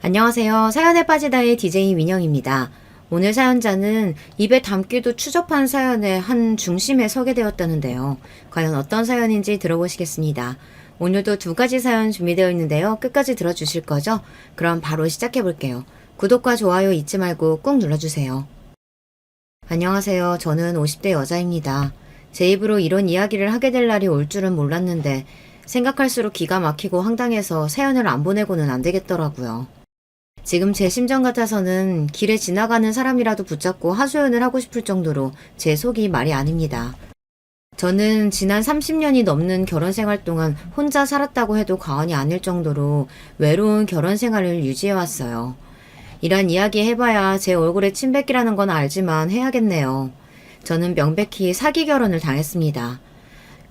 안녕하세요. 사연에 빠지다의 DJ 민영입니다. 오늘 사연자는 입에 담기도 추접한 사연의 한 중심에 서게 되었다는데요. 과연 어떤 사연인지 들어보시겠습니다. 오늘도 두 가지 사연 준비되어 있는데요. 끝까지 들어주실 거죠? 그럼 바로 시작해 볼게요. 구독과 좋아요 잊지 말고 꾹 눌러주세요. 안녕하세요. 저는 50대 여자입니다. 제 입으로 이런 이야기를 하게 될 날이 올 줄은 몰랐는데 생각할수록 기가 막히고 황당해서 사연을 안 보내고는 안 되겠더라고요. 지금 제 심정 같아서는 길에 지나가는 사람이라도 붙잡고 하소연을 하고 싶을 정도로 제 속이 말이 아닙니다. 저는 지난 30년이 넘는 결혼 생활 동안 혼자 살았다고 해도 과언이 아닐 정도로 외로운 결혼 생활을 유지해왔어요. 이런 이야기 해봐야 제 얼굴에 침 뱉기라는 건 알지만 해야겠네요. 저는 명백히 사기 결혼을 당했습니다.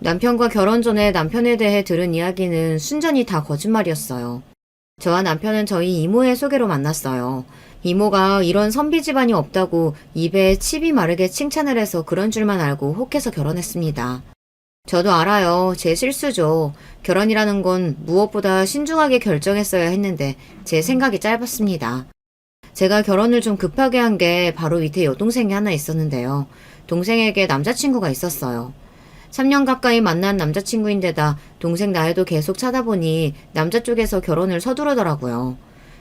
남편과 결혼 전에 남편에 대해 들은 이야기는 순전히 다 거짓말이었어요. 저와 남편은 저희 이모의 소개로 만났어요. 이모가 이런 선비 집안이 없다고 입에 칩이 마르게 칭찬을 해서 그런 줄만 알고 혹해서 결혼했습니다. 저도 알아요. 제 실수죠. 결혼이라는 건 무엇보다 신중하게 결정했어야 했는데 제 생각이 짧았습니다. 제가 결혼을 좀 급하게 한 게 바로 밑에 여동생이 하나 있었는데요. 동생에게 남자친구가 있었어요. 3년 가까이 만난 남자친구인데다 동생 나이도 계속 찾아보니 남자 쪽에서 결혼을 서두르더라고요.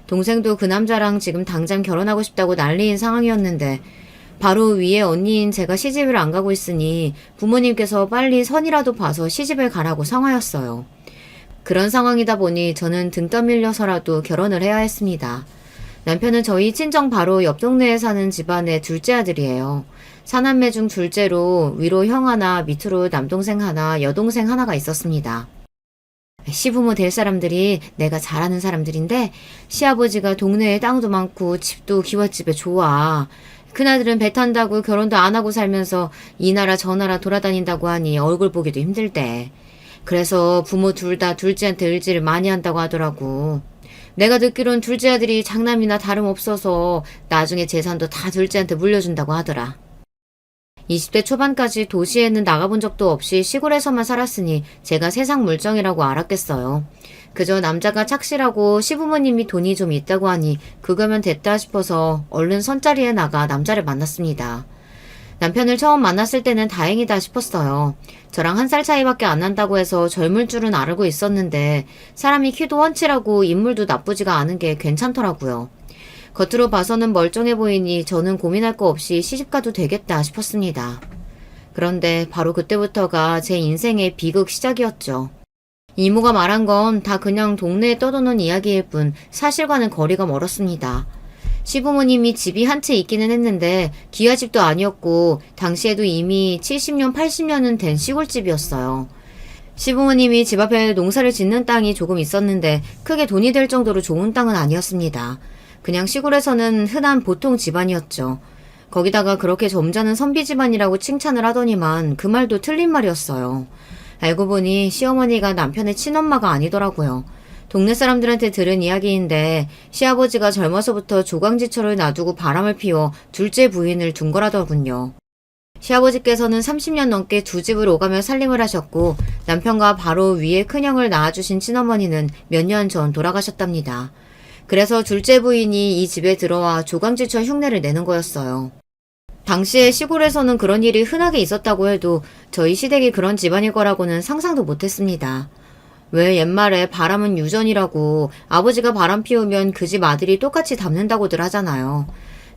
동생도 그 남자랑 지금 당장 결혼하고 싶다고 난리인 상황이었는데 바로 위에 언니인 제가 시집을 안 가고 있으니 부모님께서 빨리 선이라도 봐서 시집을 가라고 상하였어요. 그런 상황이다 보니 저는 등 떠밀려서라도 결혼을 해야 했습니다. 남편은 저희 친정 바로 옆 동네에 사는 집안의 둘째 아들이에요. 사남매 중 둘째로 위로 형 하나, 밑으로 남동생 하나, 여동생 하나가 있었습니다. 시부모 될 사람들이 내가 잘 아는 사람들인데 시아버지가 동네에 땅도 많고 집도 기와집에 좋아. 그나들은 배 탄다고 결혼도 안 하고 살면서 이 나라 저 나라 돌아다닌다고 하니 얼굴 보기도 힘들대. 그래서 부모 둘 다 둘째한테 의지를 많이 한다고 하더라고. 내가 듣기론 둘째 아들이 장남이나 다름없어서 나중에 재산도 다 둘째한테 물려준다고 하더라. 20대 초반까지 도시에는 나가본 적도 없이 시골에서만 살았으니 제가 세상 물정이라고 알았겠어요. 그저 남자가 착실하고 시부모님이 돈이 좀 있다고 하니 그거면 됐다 싶어서 얼른 선자리에 나가 남자를 만났습니다. 남편을 처음 만났을 때는 다행이다 싶었어요. 저랑 1살 차이밖에 안 난다고 해서 젊을 줄은 알고 있었는데 사람이 키도 훤칠하고 인물도 나쁘지가 않은 게 괜찮더라고요. 겉으로 봐서는 멀쩡해 보이니 저는 고민할 거 없이 시집가도 되겠다 싶었습니다. 그런데 바로 그때부터가 제 인생의 비극 시작이었죠. 이모가 말한 건 다 그냥 동네에 떠도는 이야기일 뿐 사실과는 거리가 멀었습니다. 시부모님이 집이 한 채 있기는 했는데 기와집도 아니었고 당시에도 이미 70년, 80년은 된 시골집이었어요. 시부모님이 집 앞에 농사를 짓는 땅이 조금 있었는데 크게 돈이 될 정도로 좋은 땅은 아니었습니다. 그냥 시골에서는 흔한 보통 집안이었죠. 거기다가 그렇게 점잖은 선비 집안이라고 칭찬을 하더니만 그 말도 틀린 말이었어요. 알고 보니 시어머니가 남편의 친엄마가 아니더라고요. 동네 사람들한테 들은 이야기인데 시아버지가 젊어서부터 조강지처를 놔두고 바람을 피워 둘째 부인을 둔 거라더군요. 시아버지께서는 30년 넘게 두 집을 오가며 살림을 하셨고 남편과 바로 위에 큰형을 낳아주신 친어머니는 몇 년 전 돌아가셨답니다. 그래서 둘째 부인이 이 집에 들어와 조강지처 흉내를 내는 거였어요. 당시에 시골에서는 그런 일이 흔하게 있었다고 해도 저희 시댁이 그런 집안일 거라고는 상상도 못했습니다. 왜 옛말에 바람은 유전이라고 아버지가 바람 피우면 그 집 아들이 똑같이 닮는다고들 하잖아요.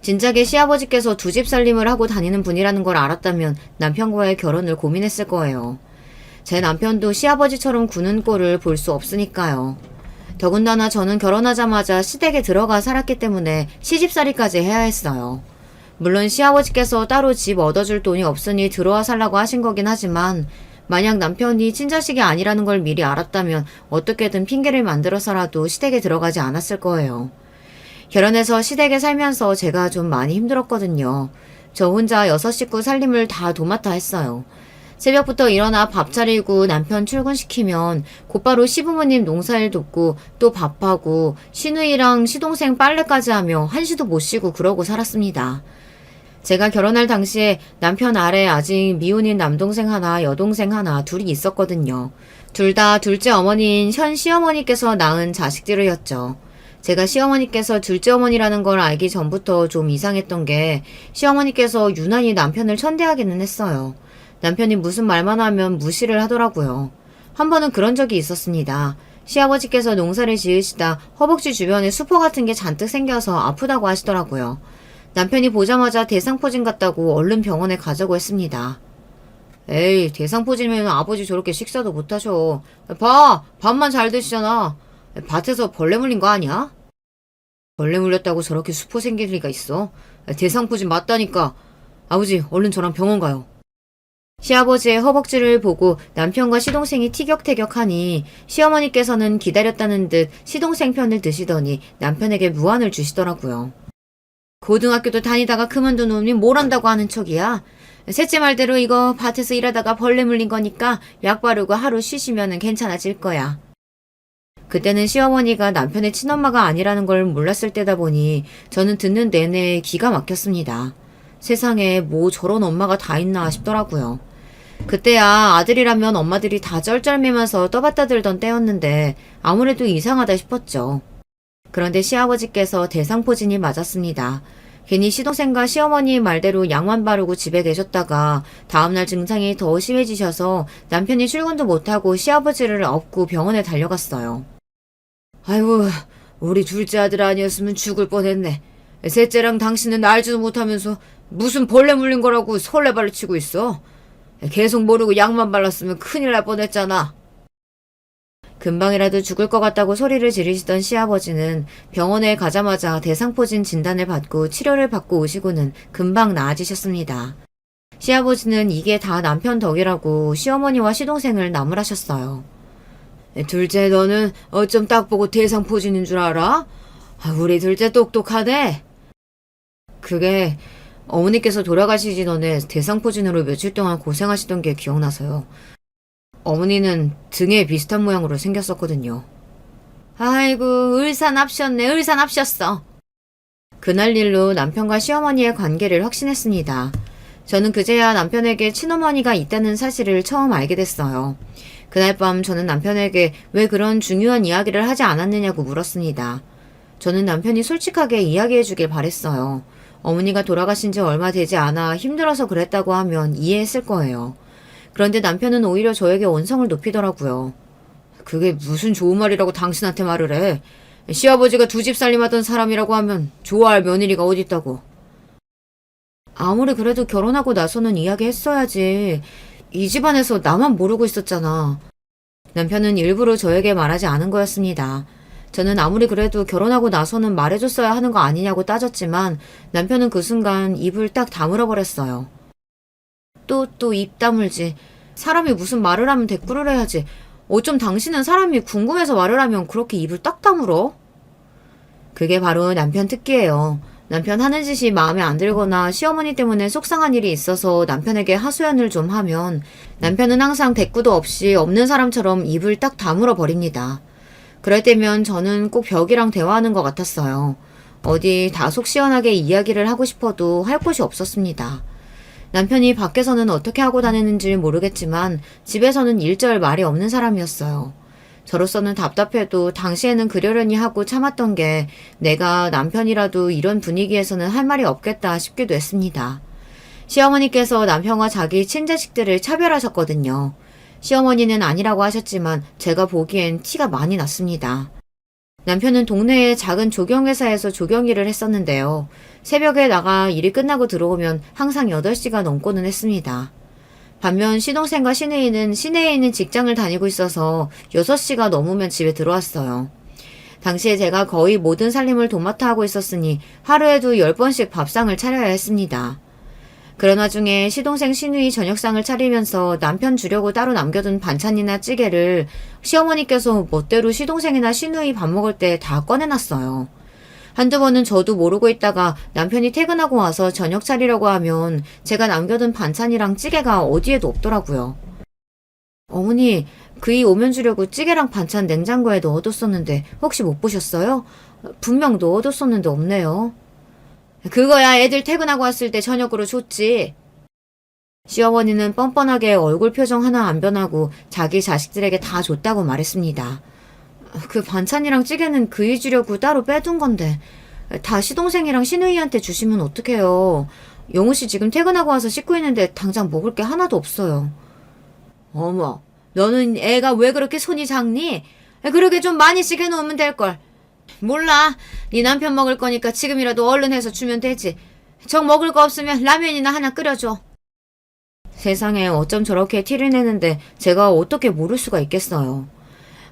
진작에 시아버지께서 두 집 살림을 하고 다니는 분이라는 걸 알았다면 남편과의 결혼을 고민했을 거예요. 제 남편도 시아버지처럼 구는 꼴을 볼 수 없으니까요. 더군다나 저는 결혼하자마자 시댁에 들어가 살았기 때문에 시집살이까지 해야 했어요. 물론 시아버지께서 따로 집 얻어줄 돈이 없으니 들어와 살라고 하신 거긴 하지만 만약 남편이 친자식이 아니라는 걸 미리 알았다면 어떻게든 핑계를 만들어서라도 시댁에 들어가지 않았을 거예요. 결혼해서 시댁에 살면서 제가 좀 많이 힘들었거든요. 저 혼자 6식구 살림을 다 도맡아 했어요. 새벽부터 일어나 밥 차리고 남편 출근시키면 곧바로 시부모님 농사일 돕고 또 밥하고 시누이랑 시동생 빨래까지 하며 한시도 못 쉬고 그러고 살았습니다. 제가 결혼할 당시에 남편 아래 아직 미혼인 남동생 하나, 여동생 하나 둘이 있었거든요. 둘 다 둘째 어머니인 현 시어머니께서 낳은 자식들이었죠. 제가 시어머니께서 둘째 어머니라는 걸 알기 전부터 좀 이상했던 게 시어머니께서 유난히 남편을 천대하기는 했어요. 남편이 무슨 말만 하면 무시를 하더라고요. 한 번은 그런 적이 있었습니다. 시아버지께서 농사를 지으시다 허벅지 주변에 수포 같은 게 잔뜩 생겨서 아프다고 하시더라고요. 남편이 보자마자 대상포진 같다고 얼른 병원에 가자고 했습니다. 에이, 대상포진이면 아버지 저렇게 식사도 못하셔. 봐, 밥만 잘 드시잖아. 밭에서 벌레 물린 거 아니야? 벌레 물렸다고 저렇게 수포 생길 리가 있어? 대상포진 맞다니까. 아버지, 얼른 저랑 병원 가요. 시아버지의 허벅지를 보고 남편과 시동생이 티격태격하니 시어머니께서는 기다렸다는 듯 시동생 편을 드시더니 남편에게 무안을 주시더라고요. 고등학교도 다니다가 그만둔 놈이 뭘 한다고 하는 척이야. 셋째 말대로 이거 밭에서 일하다가 벌레 물린 거니까 약 바르고 하루 쉬시면 괜찮아질 거야. 그때는 시어머니가 남편의 친엄마가 아니라는 걸 몰랐을 때다 보니 저는 듣는 내내 기가 막혔습니다. 세상에 뭐 저런 엄마가 다 있나 싶더라고요. 그때야 아들이라면 엄마들이 다 쩔쩔매면서 떠받다 들던 때였는데 아무래도 이상하다 싶었죠. 그런데 시아버지께서 대상포진이 맞았습니다. 괜히 시동생과 시어머니 말대로 약만 바르고 집에 계셨다가 다음날 증상이 더 심해지셔서 남편이 출근도 못하고 시아버지를 업고 병원에 달려갔어요. 아이고, 우리 둘째 아들 아니었으면 죽을 뻔했네. 셋째랑 당신은 알지도 못하면서 무슨 벌레 물린 거라고 설레발을 치고 있어. 계속 모르고 약만 발랐으면 큰일 날 뻔했잖아. 금방이라도 죽을 것 같다고 소리를 지르시던 시아버지는 병원에 가자마자 대상포진 진단을 받고 치료를 받고 오시고는 금방 나아지셨습니다. 시아버지는 이게 다 남편 덕이라고 시어머니와 시동생을 나무라셨어요. 둘째 너는 어쩜 딱 보고 대상포진인 줄 알아? 우리 둘째 똑똑하네. 그게 어머니께서 돌아가시기 전에 대상포진으로 며칠 동안 고생하시던 게 기억나서요. 어머니는 등에 비슷한 모양으로 생겼었거든요. 아이고, 을사납셨네, 을사납셨어. 그날 일로 남편과 시어머니의 관계를 확신했습니다. 저는 그제야 남편에게 친어머니가 있다는 사실을 처음 알게 됐어요. 그날 밤 저는 남편에게 왜 그런 중요한 이야기를 하지 않았느냐고 물었습니다. 저는 남편이 솔직하게 이야기해 주길 바랬어요. 어머니가 돌아가신 지 얼마 되지 않아 힘들어서 그랬다고 하면 이해했을 거예요. 그런데 남편은 오히려 저에게 언성을 높이더라고요. 그게 무슨 좋은 말이라고 당신한테 말을 해. 시아버지가 두 집 살림하던 사람이라고 하면 좋아할 며느리가 어딨다고. 아무리 그래도 결혼하고 나서는 이야기했어야지. 이 집안에서 나만 모르고 있었잖아. 남편은 일부러 저에게 말하지 않은 거였습니다. 저는 아무리 그래도 결혼하고 나서는 말해줬어야 하는 거 아니냐고 따졌지만 남편은 그 순간 입을 딱 다물어 버렸어요. 또 입 다물지. 사람이 무슨 말을 하면 대꾸를 해야지. 어쩜 당신은 사람이 궁금해서 말을 하면 그렇게 입을 딱 다물어? 그게 바로 남편 특기예요. 남편 하는 짓이 마음에 안 들거나 시어머니 때문에 속상한 일이 있어서 남편에게 하소연을 좀 하면 남편은 항상 대꾸도 없이 없는 사람처럼 입을 딱 다물어 버립니다. 그럴 때면 저는 꼭 벽이랑 대화하는 것 같았어요. 어디 다 속 시원하게 이야기를 하고 싶어도 할 곳이 없었습니다. 남편이 밖에서는 어떻게 하고 다니는지 모르겠지만 집에서는 일절 말이 없는 사람이었어요. 저로서는 답답해도 당시에는 그러려니 하고 참았던 게 내가 남편이라도 이런 분위기에서는 할 말이 없겠다 싶기도 했습니다. 시어머니께서 남편과 자기 친자식들을 차별하셨거든요. 시어머니는 아니라고 하셨지만 제가 보기엔 티가 많이 났습니다. 남편은 동네의 작은 조경회사에서 조경일을 했었는데요. 새벽에 나가 일이 끝나고 들어오면 항상 8시가 넘고는 했습니다. 반면 시동생과 시누이는 시내에 있는 직장을 다니고 있어서 6시가 넘으면 집에 들어왔어요. 당시에 제가 거의 모든 살림을 도맡아 하고 있었으니 하루에도 10번씩 밥상을 차려야 했습니다. 그런 와중에 시동생 시누이 저녁상을 차리면서 남편 주려고 따로 남겨둔 반찬이나 찌개를 시어머니께서 멋대로 시동생이나 시누이 밥 먹을 때 다 꺼내놨어요. 한두 번은 저도 모르고 있다가 남편이 퇴근하고 와서 저녁 차리려고 하면 제가 남겨둔 반찬이랑 찌개가 어디에도 없더라고요. 어머니, 그이 오면 주려고 찌개랑 반찬 냉장고에 넣어뒀었는데 혹시 못 보셨어요? 분명 넣어뒀었는데 없네요. 그거야 애들 퇴근하고 왔을 때 저녁으로 줬지. 시어머니는 뻔뻔하게 얼굴 표정 하나 안 변하고 자기 자식들에게 다 줬다고 말했습니다. 그 반찬이랑 찌개는 그 잊으려고 따로 빼둔 건데 다 시동생이랑 시누이한테 주시면 어떡해요. 영우 씨 지금 퇴근하고 와서 씻고 있는데 당장 먹을 게 하나도 없어요. 어머, 너는 애가 왜 그렇게 손이 작니? 그러게 좀 많이 찌개 놓으면 될걸. 몰라. 네 남편 먹을 거니까 지금이라도 얼른 해서 주면 되지. 정 먹을 거 없으면 라면이나 하나 끓여줘. 세상에 어쩜 저렇게 티를 내는데 제가 어떻게 모를 수가 있겠어요.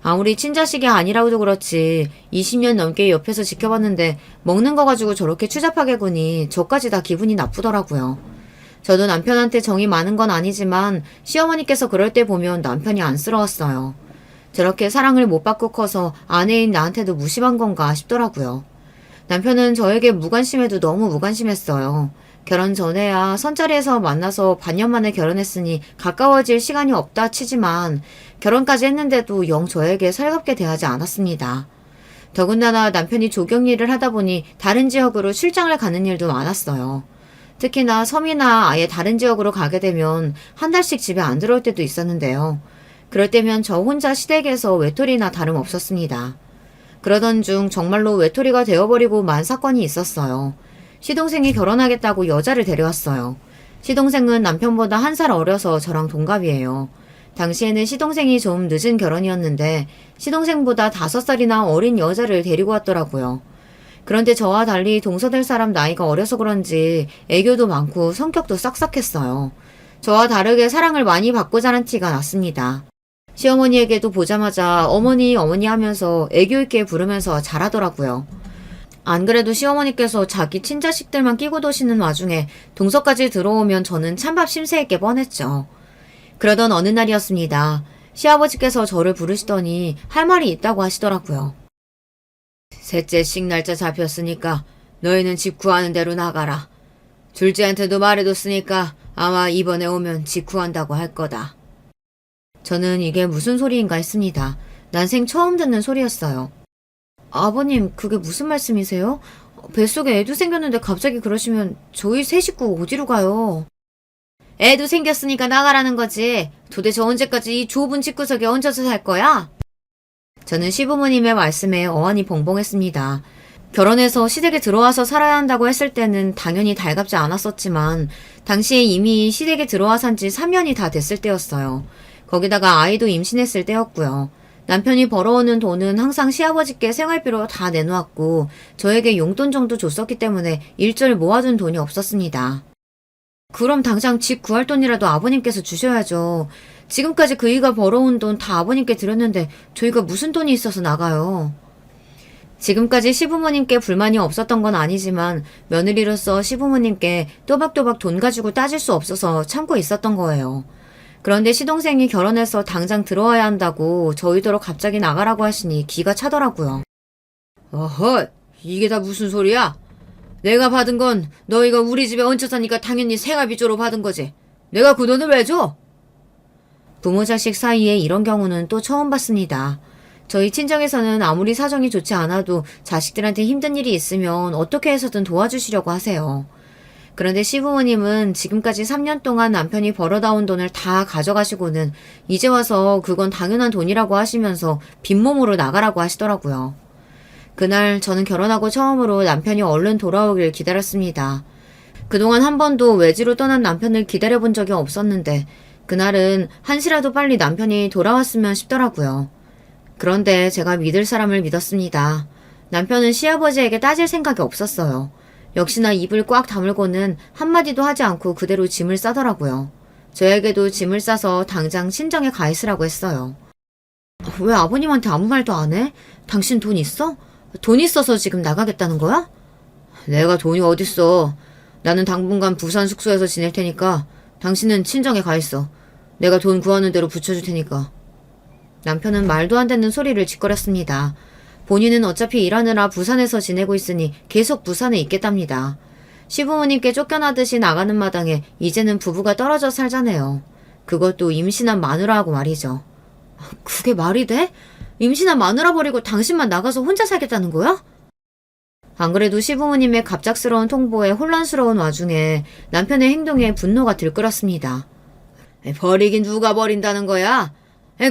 아무리 친자식이 아니라고도 그렇지 20년 넘게 옆에서 지켜봤는데 먹는 거 가지고 저렇게 추잡하게 구니 저까지 다 기분이 나쁘더라고요. 저도 남편한테 정이 많은 건 아니지만 시어머니께서 그럴 때 보면 남편이 안쓰러웠어요. 저렇게 사랑을 못 받고 커서 아내인 나한테도 무심한 건가 싶더라고요. 남편은 저에게 무관심해도 너무 무관심했어요. 결혼 전에야 선자리에서 만나서 반년 만에 결혼했으니 가까워질 시간이 없다 치지만 결혼까지 했는데도 영 저에게 살갑게 대하지 않았습니다. 더군다나 남편이 조경 일을 하다 보니 다른 지역으로 출장을 가는 일도 많았어요. 특히나 섬이나 아예 다른 지역으로 가게 되면 한 달씩 집에 안 들어올 때도 있었는데요. 그럴 때면 저 혼자 시댁에서 외톨이나 다름없었습니다. 그러던 중 정말로 외톨이가 되어버리고 만 사건이 있었어요. 시동생이 결혼하겠다고 여자를 데려왔어요. 시동생은 남편보다 1살 어려서 저랑 동갑이에요. 당시에는 시동생이 좀 늦은 결혼이었는데 시동생보다 5살이나 어린 여자를 데리고 왔더라고요. 그런데 저와 달리 동서될 사람 나이가 어려서 그런지 애교도 많고 성격도 싹싹했어요. 저와 다르게 사랑을 많이 받고 자란 티가 났습니다. 시어머니에게도 보자마자 어머니 어머니 하면서 애교 있게 부르면서 잘하더라고요. 안 그래도 시어머니께서 자기 친자식들만 끼고 도시는 와중에 동서까지 들어오면 저는 찬밥 심세했게 뻔했죠. 그러던 어느 날이었습니다. 시아버지께서 저를 부르시더니 할 말이 있다고 하시더라고요. 셋째씩 날짜 잡혔으니까 너희는 집 구하는 대로 나가라. 둘째한테도 말해뒀으니까 아마 이번에 오면 집 구한다고 할 거다. 저는 이게 무슨 소리인가 했습니다. 난생 처음 듣는 소리였어요. 아버님, 그게 무슨 말씀이세요? 뱃속에 애도 생겼는데 갑자기 그러시면 저희 세 식구 어디로 가요? 애도 생겼으니까 나가라는 거지. 도대체 언제까지 이 좁은 집구석에 얹어서 살 거야? 저는 시부모님의 말씀에 어안이 벙벙했습니다. 결혼해서 시댁에 들어와서 살아야 한다고 했을 때는 당연히 달갑지 않았었지만 당시에 이미 시댁에 들어와 산 지 3년이 다 됐을 때였어요. 거기다가 아이도 임신했을 때였고요. 남편이 벌어오는 돈은 항상 시아버지께 생활비로 다 내놓았고 저에게 용돈 정도 줬었기 때문에 일절 모아둔 돈이 없었습니다. 그럼 당장 집 구할 돈이라도 아버님께서 주셔야죠. 지금까지 그이가 벌어온 돈 다 아버님께 드렸는데 저희가 무슨 돈이 있어서 나가요. 지금까지 시부모님께 불만이 없었던 건 아니지만 며느리로서 시부모님께 또박또박 돈 가지고 따질 수 없어서 참고 있었던 거예요. 그런데 시동생이 결혼해서 당장 들어와야 한다고 저희더러 갑자기 나가라고 하시니 기가 차더라고요. 어허, 이게 다 무슨 소리야? 내가 받은 건 너희가 우리 집에 얹혀 사니까 당연히 생활비조로 받은 거지. 내가 그 돈을 왜 줘? 부모 자식 사이에 이런 경우는 또 처음 봤습니다. 저희 친정에서는 아무리 사정이 좋지 않아도 자식들한테 힘든 일이 있으면 어떻게 해서든 도와주시려고 하세요. 그런데 시부모님은 지금까지 3년 동안 남편이 벌어다 온 돈을 다 가져가시고는 이제 와서 그건 당연한 돈이라고 하시면서 빈몸으로 나가라고 하시더라고요. 그날 저는 결혼하고 처음으로 남편이 얼른 돌아오길 기다렸습니다. 그동안 한 번도 외지로 떠난 남편을 기다려본 적이 없었는데 그날은 한시라도 빨리 남편이 돌아왔으면 싶더라고요. 그런데 제가 믿을 사람을 믿었습니다. 남편은 시아버지에게 따질 생각이 없었어요. 역시나 입을 꽉 다물고는 한마디도 하지 않고 그대로 짐을 싸더라고요. 저에게도 짐을 싸서 당장 친정에 가 있으라고 했어요. 왜 아버님한테 아무 말도 안 해? 당신 돈 있어? 돈 있어서 지금 나가겠다는 거야? 내가 돈이 어딨어. 나는 당분간 부산 숙소에서 지낼 테니까 당신은 친정에 가 있어. 내가 돈 구하는 대로 붙여줄 테니까. 남편은 말도 안 되는 소리를 짓거렸습니다. 본인은 어차피 일하느라 부산에서 지내고 있으니 계속 부산에 있겠답니다. 시부모님께 쫓겨나듯이 나가는 마당에 이제는 부부가 떨어져 살자네요. 그것도 임신한 마누라하고 말이죠. 그게 말이 돼? 임신한 마누라 버리고 당신만 나가서 혼자 살겠다는 거야? 안 그래도 시부모님의 갑작스러운 통보에 혼란스러운 와중에 남편의 행동에 분노가 들끓었습니다. 버리긴 누가 버린다는 거야?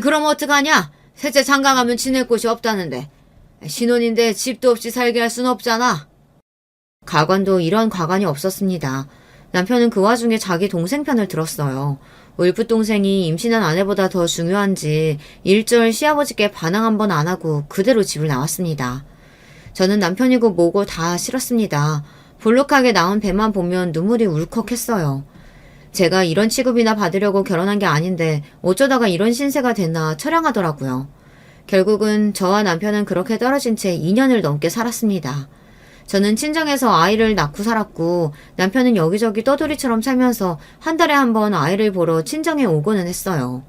그럼 어떡하냐? 셋째 장가 가면 지낼 곳이 없다는데 신혼인데 집도 없이 살게 할 순 없잖아. 가관도 이런 가관이 없었습니다. 남편은 그 와중에 자기 동생 편을 들었어요. 울프 동생이 임신한 아내보다 더 중요한지 일절 시아버지께 반항 한 번 안 하고 그대로 집을 나왔습니다. 저는 남편이고 뭐고 다 싫었습니다. 볼록하게 나온 배만 보면 눈물이 울컥했어요. 제가 이런 취급이나 받으려고 결혼한 게 아닌데 어쩌다가 이런 신세가 됐나 처량하더라고요. 결국은 저와 남편은 그렇게 떨어진 채 2년을 넘게 살았습니다. 저는 친정에서 아이를 낳고 살았고 남편은 여기저기 떠돌이처럼 살면서 한 달에 한 번 아이를 보러 친정에 오고는 했어요.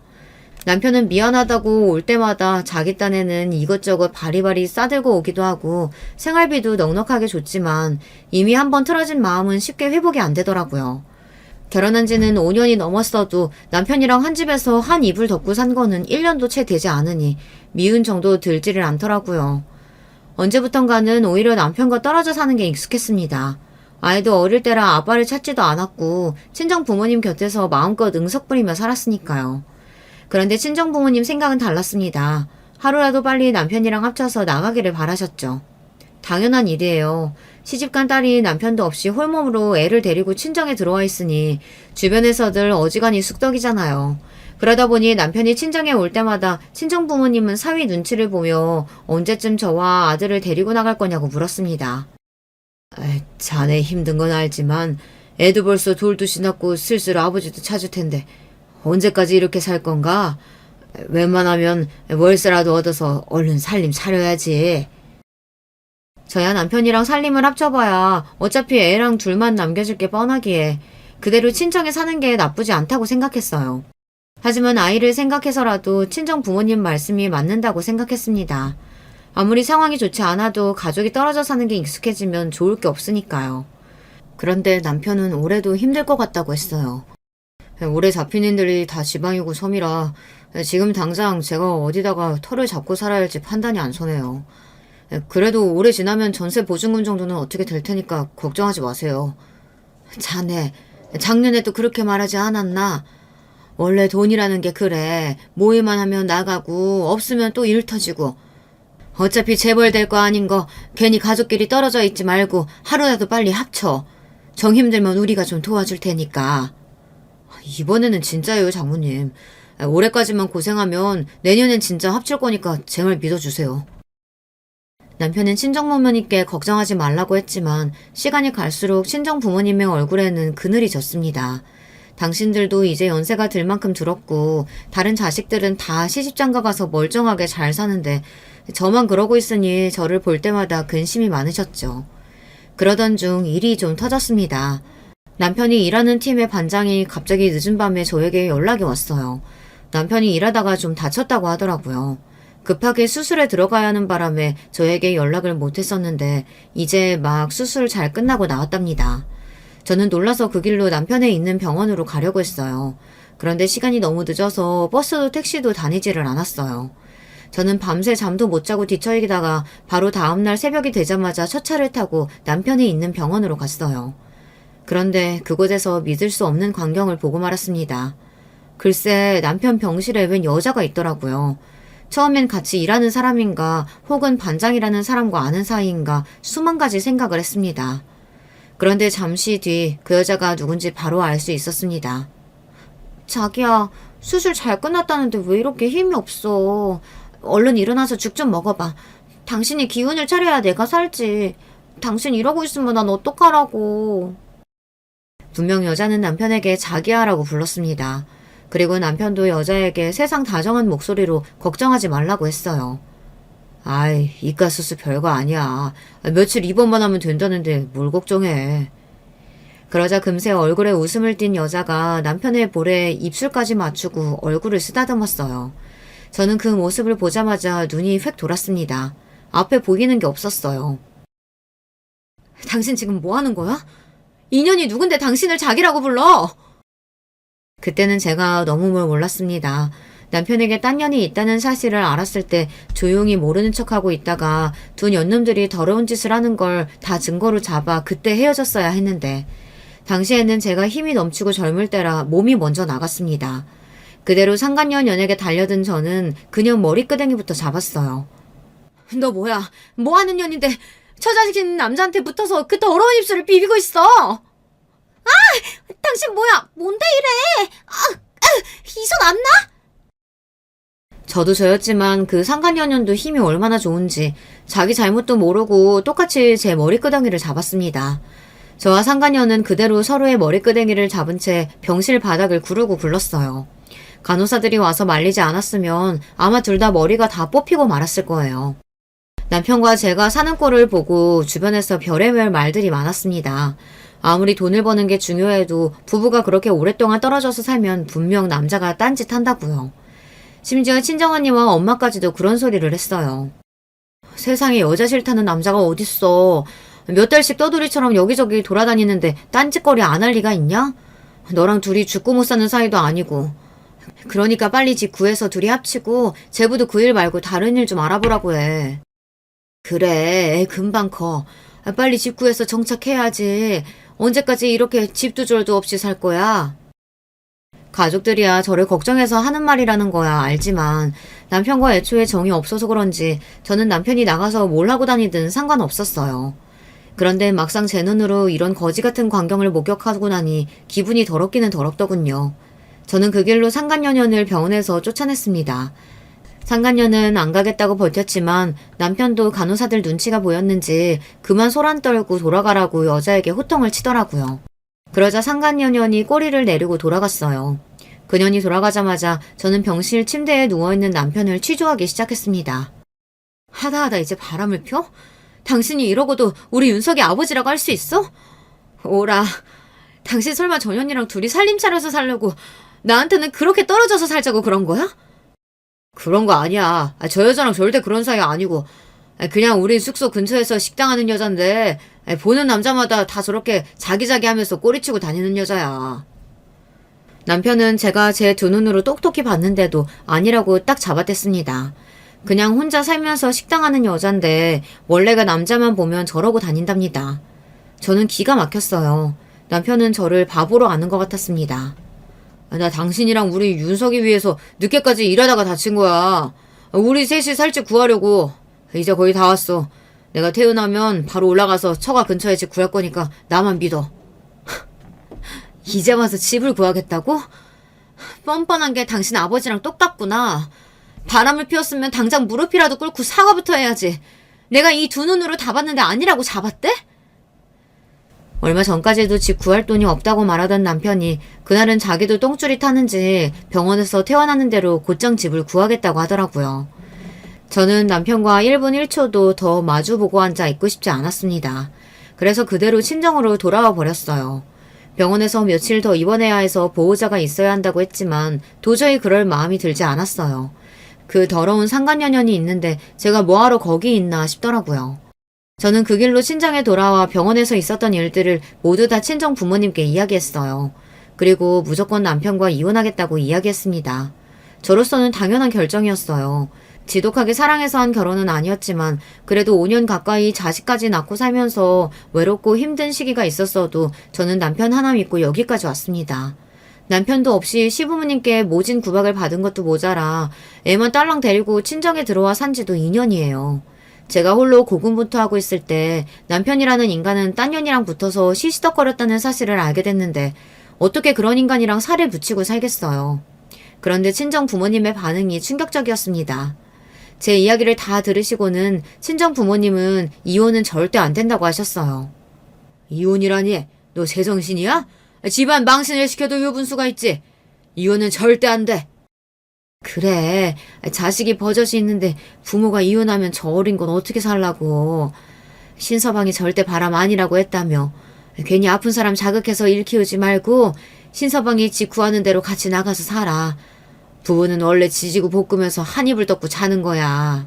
남편은 미안하다고 올 때마다 자기 딴에는 이것저것 바리바리 싸들고 오기도 하고 생활비도 넉넉하게 줬지만 이미 한 번 틀어진 마음은 쉽게 회복이 안 되더라고요. 결혼한 지는 5년이 넘었어도 남편이랑 한 집에서 한 이불 덮고 산 거는 1년도 채 되지 않으니 미운 정도 들지를 않더라고요. 언제부턴가는 오히려 남편과 떨어져 사는 게 익숙했습니다. 아이도 어릴 때라 아빠를 찾지도 않았고 친정 부모님 곁에서 마음껏 응석 부리며 살았으니까요. 그런데 친정 부모님 생각은 달랐습니다. 하루라도 빨리 남편이랑 합쳐서 나가기를 바라셨죠. 당연한 일이에요. 시집간 딸이 남편도 없이 홀몸으로 애를 데리고 친정에 들어와 있으니 주변에서들 어지간히 쑥덕이잖아요. 그러다 보니 남편이 친정에 올 때마다 친정 부모님은 사위 눈치를 보며 언제쯤 저와 아들을 데리고 나갈 거냐고 물었습니다. 자네 힘든 건 알지만 애도 벌써 돌도 지났고 슬슬 아버지도 찾을 텐데 언제까지 이렇게 살 건가? 웬만하면 월세라도 얻어서 얼른 살림 차려야지. 저야 남편이랑 살림을 합쳐봐야 어차피 애랑 둘만 남겨줄 게 뻔하기에 그대로 친정에 사는 게 나쁘지 않다고 생각했어요. 하지만 아이를 생각해서라도 친정 부모님 말씀이 맞는다고 생각했습니다. 아무리 상황이 좋지 않아도 가족이 떨어져 사는 게 익숙해지면 좋을 게 없으니까요. 그런데 남편은 올해도 힘들 것 같다고 했어요. 올해 잡힌 인들이 다 지방이고 섬이라 지금 당장 제가 어디다가 터를 잡고 살아야 할지 판단이 안 서네요. 그래도 올해 지나면 전세 보증금 정도는 어떻게 될 테니까 걱정하지 마세요. 자네, 작년에도 그렇게 말하지 않았나? 원래 돈이라는 게 그래. 모이만 하면 나가고 없으면 또 일 터지고. 어차피 재벌될 거 아닌 거 괜히 가족끼리 떨어져 있지 말고 하루라도 빨리 합쳐. 정 힘들면 우리가 좀 도와줄 테니까. 이번에는 진짜예요, 장모님. 올해까지만 고생하면 내년엔 진짜 합칠 거니까 제발 믿어주세요. 남편은 친정 부모님께 걱정하지 말라고 했지만 시간이 갈수록 친정 부모님의 얼굴에는 그늘이 졌습니다. 당신들도 이제 연세가 들 만큼 들었고 다른 자식들은 다 시집장가 가서 멀쩡하게 잘 사는데 저만 그러고 있으니 저를 볼 때마다 근심이 많으셨죠. 그러던 중 일이 좀 터졌습니다. 남편이 일하는 팀의 반장이 갑자기 늦은 밤에 저에게 연락이 왔어요. 남편이 일하다가 좀 다쳤다고 하더라고요. 급하게 수술에 들어가야 하는 바람에 저에게 연락을 못했었는데 이제 막 수술 잘 끝나고 나왔답니다. 저는 놀라서 그 길로 남편의 있는 병원으로 가려고 했어요. 그런데 시간이 너무 늦어서 버스도 택시도 다니지를 않았어요. 저는 밤새 잠도 못 자고 뒤척이다가 바로 다음날 새벽이 되자마자 첫 차를 타고 남편이 있는 병원으로 갔어요. 그런데 그곳에서 믿을 수 없는 광경을 보고 말았습니다. 글쎄 남편 병실에 웬 여자가 있더라고요. 처음엔 같이 일하는 사람인가 혹은 반장이라는 사람과 아는 사이인가 수만 가지 생각을 했습니다. 그런데 잠시 뒤 그 여자가 누군지 바로 알 수 있었습니다. 자기야, 수술 잘 끝났다는데 왜 이렇게 힘이 없어. 얼른 일어나서 죽 좀 먹어봐. 당신이 기운을 차려야 내가 살지. 당신 이러고 있으면 난 어떡하라고. 분명 여자는 남편에게 자기야라고 불렀습니다. 그리고 남편도 여자에게 세상 다정한 목소리로 걱정하지 말라고 했어요. 아이, 이가 수술 별거 아니야. 며칠 입원만 하면 된다는데 뭘 걱정해. 그러자 금세 얼굴에 웃음을 띤 여자가 남편의 볼에 입술까지 맞추고 얼굴을 쓰다듬었어요. 저는 그 모습을 보자마자 눈이 휙 돌았습니다. 앞에 보이는 게 없었어요. 당신 지금 뭐 하는 거야? 인연이 누군데 당신을 자기라고 불러? 그때는 제가 너무 뭘 몰랐습니다. 남편에게 딴 년이 있다는 사실을 알았을 때 조용히 모르는 척하고 있다가 두 년놈들이 더러운 짓을 하는 걸 다 증거로 잡아 그때 헤어졌어야 했는데 당시에는 제가 힘이 넘치고 젊을 때라 몸이 먼저 나갔습니다. 그대로 상간녀연에게 달려든 저는 그녀 머리끄댕이부터 잡았어요. 너 뭐야? 뭐 하는 년인데 저 자식은 남자한테 붙어서 그 더러운 입술을 비비고 있어. 당신 뭐야? 뭔데 이래? 이 손 안 나? 저도 저였지만 그 상간녀년도 힘이 얼마나 좋은지 자기 잘못도 모르고 똑같이 제 머리끄댕이를 잡았습니다. 저와 상간녀는 그대로 서로의 머리끄댕이를 잡은 채 병실 바닥을 구르고 굴렀어요. 간호사들이 와서 말리지 않았으면 아마 둘 다 머리가 다 뽑히고 말았을 거예요. 남편과 제가 사는 꼴을 보고 주변에서 별의별 말들이 많았습니다. 아무리 돈을 버는 게 중요해도 부부가 그렇게 오랫동안 떨어져서 살면 분명 남자가 딴짓 한다고요. 심지어 친정언니와 엄마까지도 그런 소리를 했어요. 세상에 여자 싫다는 남자가 어딨어. 몇 달씩 떠돌이처럼 여기저기 돌아다니는데 딴짓거리 안 할 리가 있냐? 너랑 둘이 죽고 못 사는 사이도 아니고. 그러니까 빨리 집 구해서 둘이 합치고 제부도 그 일 말고 다른 일 좀 알아보라고 해. 그래, 애 금방 커. 빨리 집 구해서 정착해야지. 언제까지 이렇게 집도 절도 없이 살 거야? 가족들이야 저를 걱정해서 하는 말이라는 거야 알지만 남편과 애초에 정이 없어서 그런지 저는 남편이 나가서 뭘 하고 다니든 상관없었어요. 그런데 막상 제 눈으로 이런 거지 같은 광경을 목격하고 나니 기분이 더럽기는 더럽더군요. 저는 그 길로 상간녀년을 병원에서 쫓아냈습니다. 상간녀는 안 가겠다고 버텼지만 남편도 간호사들 눈치가 보였는지 그만 소란 떨고 돌아가라고 여자에게 호통을 치더라고요. 그러자 상간녀년이 꼬리를 내리고 돌아갔어요. 그년이 돌아가자마자 저는 병실 침대에 누워있는 남편을 취조하기 시작했습니다. 하다하다 이제 바람을 펴? 당신이 이러고도 우리 윤석이 아버지라고 할 수 있어? 오라, 당신 설마 저 년이랑 둘이 살림 차려서 살려고 나한테는 그렇게 떨어져서 살자고 그런 거야? 그런 거 아니야. 저 여자랑 절대 그런 사이 아니고 그냥 우리 숙소 근처에서 식당하는 여잔데 보는 남자마다 다 저렇게 자기자기 하면서 꼬리치고 다니는 여자야. 남편은 제가 제 두 눈으로 똑똑히 봤는데도 아니라고 딱 잡아댔습니다. 그냥 혼자 살면서 식당하는 여잔데 원래가 남자만 보면 저러고 다닌답니다. 저는 기가 막혔어요. 남편은 저를 바보로 아는 것 같았습니다. 나 당신이랑 우리 윤석이 위해서 늦게까지 일하다가 다친 거야. 우리 셋이 살 집 구하려고. 이제 거의 다 왔어. 내가 퇴근하면 바로 올라가서 처가 근처에 집 구할 거니까 나만 믿어. 이제 와서 집을 구하겠다고? 뻔뻔한 게 당신 아버지랑 똑같구나. 바람을 피웠으면 당장 무릎이라도 꿇고 사과부터 해야지. 내가 이 두 눈으로 다 봤는데 아니라고 잡았대? 얼마 전까지도 집 구할 돈이 없다고 말하던 남편이 그날은 자기도 똥줄이 타는지 병원에서 퇴원하는 대로 곧장 집을 구하겠다고 하더라고요. 저는 남편과 1분 1초도 더 마주보고 앉아 있고 싶지 않았습니다. 그래서 그대로 친정으로 돌아와 버렸어요. 병원에서 며칠 더 입원해야 해서 보호자가 있어야 한다고 했지만 도저히 그럴 마음이 들지 않았어요. 그 더러운 상간녀년이 있는데 제가 뭐하러 거기 있나 싶더라고요. 저는 그 길로 친정에 돌아와 병원에서 있었던 일들을 모두 다 친정 부모님께 이야기했어요. 그리고 무조건 남편과 이혼하겠다고 이야기했습니다. 저로서는 당연한 결정이었어요. 지독하게 사랑해서 한 결혼은 아니었지만 그래도 5년 가까이 자식까지 낳고 살면서 외롭고 힘든 시기가 있었어도 저는 남편 하나 믿고 여기까지 왔습니다. 남편도 없이 시부모님께 모진 구박을 받은 것도 모자라 애만 딸랑 데리고 친정에 들어와 산 지도 2년이에요. 제가 홀로 고군분투하고 있을 때 남편이라는 인간은 딴 년이랑 붙어서 시시덕거렸다는 사실을 알게 됐는데 어떻게 그런 인간이랑 살을 붙이고 살겠어요. 그런데 친정 부모님의 반응이 충격적이었습니다. 제 이야기를 다 들으시고는 친정 부모님은 이혼은 절대 안 된다고 하셨어요. 이혼이라니? 너 제정신이야? 집안 망신을 시켜도 유분수가 있지. 이혼은 절대 안 돼. 그래, 자식이 버젓이 있는데 부모가 이혼하면 저 어린 건 어떻게 살라고. 신서방이 절대 바람 아니라고 했다며. 괜히 아픈 사람 자극해서 일 키우지 말고 신서방이 집 구하는 대로 같이 나가서 살아. 부부는 원래 지지고 볶으면서 한 입을 덮고 자는 거야.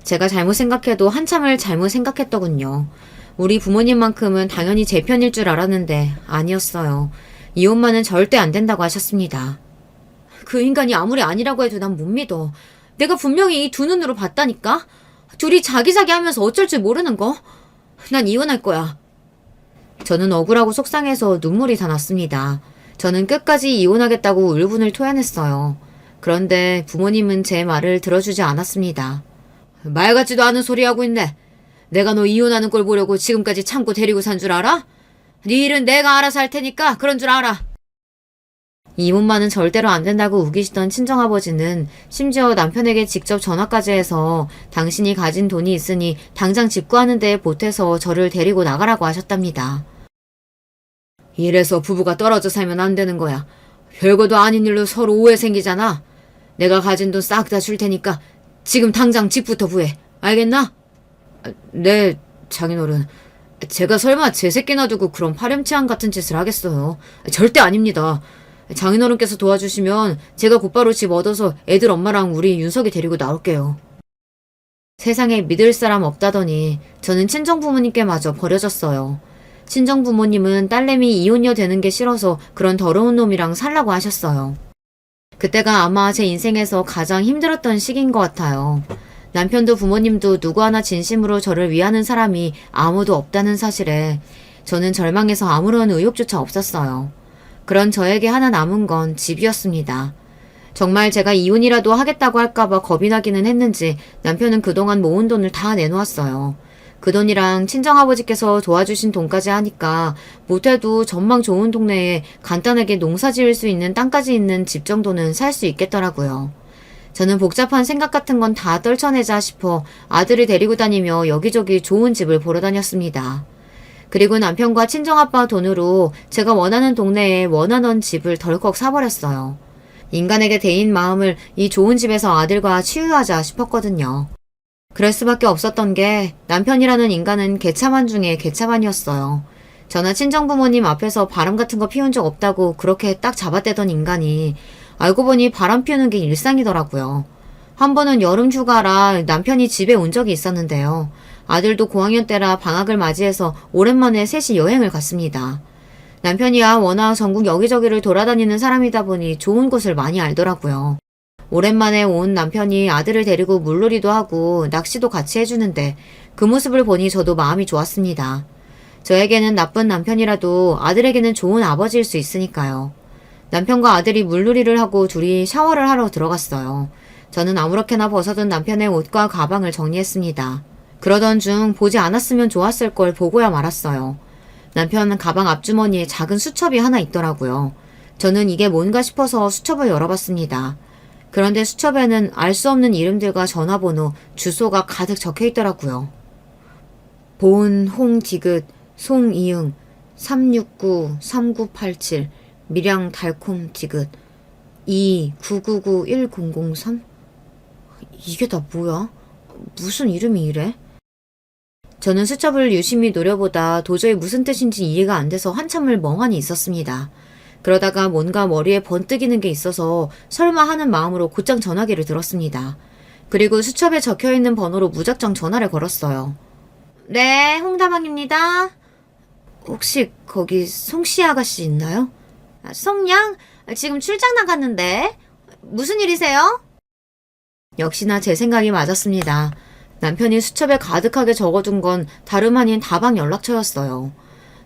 제가 잘못 생각해도 한참을 잘못 생각했더군요. 우리 부모님만큼은 당연히 제 편일 줄 알았는데 아니었어요. 이혼만은 절대 안 된다고 하셨습니다. 그 인간이 아무리 아니라고 해도 난 못 믿어. 내가 분명히 이 두 눈으로 봤다니까? 둘이 자기자기 하면서 어쩔 줄 모르는 거? 난 이혼할 거야. 저는 억울하고 속상해서 눈물이 다 났습니다. 저는 끝까지 이혼하겠다고 울분을 토해냈어요. 그런데 부모님은 제 말을 들어주지 않았습니다. 말 같지도 않은 소리 하고 있네. 내가 너 이혼하는 꼴 보려고 지금까지 참고 데리고 산 줄 알아? 네 일은 내가 알아서 할 테니까 그런 줄 알아. 이혼만은 절대로 안 된다고 우기시던 친정아버지는 심지어 남편에게 직접 전화까지 해서 당신이 가진 돈이 있으니 당장 집 구하는 데에 보태서 저를 데리고 나가라고 하셨답니다. 이래서 부부가 떨어져 살면 안 되는 거야. 별거도 아닌 일로 서로 오해 생기잖아. 내가 가진 돈 싹 다 줄 테니까 지금 당장 집부터 구해. 알겠나? 네, 장인어른. 제가 설마 제 새끼 놔두고 그런 파렴치한 같은 짓을 하겠어요. 절대 아닙니다. 장인어른께서 도와주시면 제가 곧바로 집 얻어서 애들 엄마랑 우리 윤석이 데리고 나올게요. 세상에 믿을 사람 없다더니 저는 친정부모님께 마저 버려졌어요. 친정부모님은 딸내미 이혼녀 되는 게 싫어서 그런 더러운 놈이랑 살라고 하셨어요. 그때가 아마 제 인생에서 가장 힘들었던 시기인 것 같아요. 남편도 부모님도 누구 하나 진심으로 저를 위하는 사람이 아무도 없다는 사실에 저는 절망해서 아무런 의욕조차 없었어요. 그런 저에게 하나 남은 건 집이었습니다. 정말 제가 이혼이라도 하겠다고 할까봐 겁이 나기는 했는지 남편은 그동안 모은 돈을 다 내놓았어요. 그 돈이랑 친정아버지께서 도와주신 돈까지 하니까 못해도 전망 좋은 동네에 간단하게 농사 지을 수 있는 땅까지 있는 집 정도는 살 수 있겠더라고요. 저는 복잡한 생각 같은 건 다 떨쳐내자 싶어 아들을 데리고 다니며 여기저기 좋은 집을 보러 다녔습니다. 그리고 남편과 친정아빠 돈으로 제가 원하는 동네에 원하던 집을 덜컥 사버렸어요. 인간에게 대인 마음을 이 좋은 집에서 아들과 치유하자 싶었거든요. 그럴 수밖에 없었던 게 남편이라는 인간은 개차반 중에 개차반이었어요. 저나 친정부모님 앞에서 바람 같은 거 피운 적 없다고 그렇게 딱 잡아떼던 인간이 알고 보니 바람 피우는 게 일상이더라고요. 한 번은 여름 휴가라 남편이 집에 온 적이 있었는데요. 아들도 고학년 때라 방학을 맞이해서 오랜만에 셋이 여행을 갔습니다. 남편이야 워낙 전국 여기저기를 돌아다니는 사람이다 보니 좋은 곳을 많이 알더라고요. 오랜만에 온 남편이 아들을 데리고 물놀이도 하고 낚시도 같이 해주는데 그 모습을 보니 저도 마음이 좋았습니다. 저에게는 나쁜 남편이라도 아들에게는 좋은 아버지일 수 있으니까요. 남편과 아들이 물놀이를 하고 둘이 샤워를 하러 들어갔어요. 저는 아무렇게나 벗어둔 남편의 옷과 가방을 정리했습니다. 그러던 중 보지 않았으면 좋았을 걸 보고야 말았어요. 남편 가방 앞주머니에 작은 수첩이 하나 있더라고요. 저는 이게 뭔가 싶어서 수첩을 열어봤습니다. 그런데 수첩에는 알 수 없는 이름들과 전화번호, 주소가 가득 적혀 있더라고요. 본, 홍디귿, 송이응, 369-3987, 밀양 달콤 디귿, 2-999-1003? 이게 다 뭐야? 무슨 이름이 이래? 저는 수첩을 유심히 노려보다 도저히 무슨 뜻인지 이해가 안 돼서 한참을 멍하니 있었습니다. 그러다가 뭔가 머리에 번뜩이는 게 있어서 설마 하는 마음으로 곧장 전화기를 들었습니다. 그리고 수첩에 적혀있는 번호로 무작정 전화를 걸었어요. 네, 홍다방입니다. 혹시 거기 송씨 아가씨 있나요? 송양? 지금 출장 나갔는데. 무슨 일이세요? 역시나 제 생각이 맞았습니다. 남편이 수첩에 가득하게 적어둔 건 다름 아닌 다방 연락처였어요.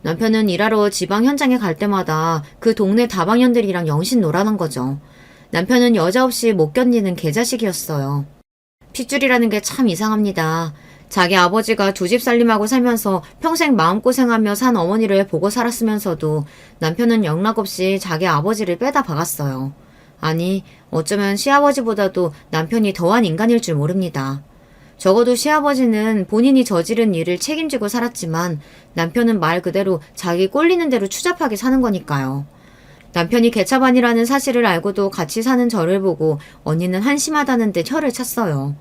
남편은 일하러 지방 현장에 갈 때마다 그 동네 다방년들이랑 영신 놀아난 거죠. 남편은 여자 없이 못 견디는 개자식이었어요. 핏줄이라는 게 참 이상합니다. 자기 아버지가 두 집 살림하고 살면서 평생 마음고생하며 산 어머니를 보고 살았으면서도 남편은 영락없이 자기 아버지를 빼다 박았어요. 아니, 어쩌면 시아버지보다도 남편이 더한 인간일 줄 모릅니다. 적어도 시아버지는 본인이 저지른 일을 책임지고 살았지만 남편은 말 그대로 자기 꼴리는 대로 추잡하게 사는 거니까요. 남편이 개차반이라는 사실을 알고도 같이 사는 저를 보고 언니는 한심하다는 듯 혀를 찼어요.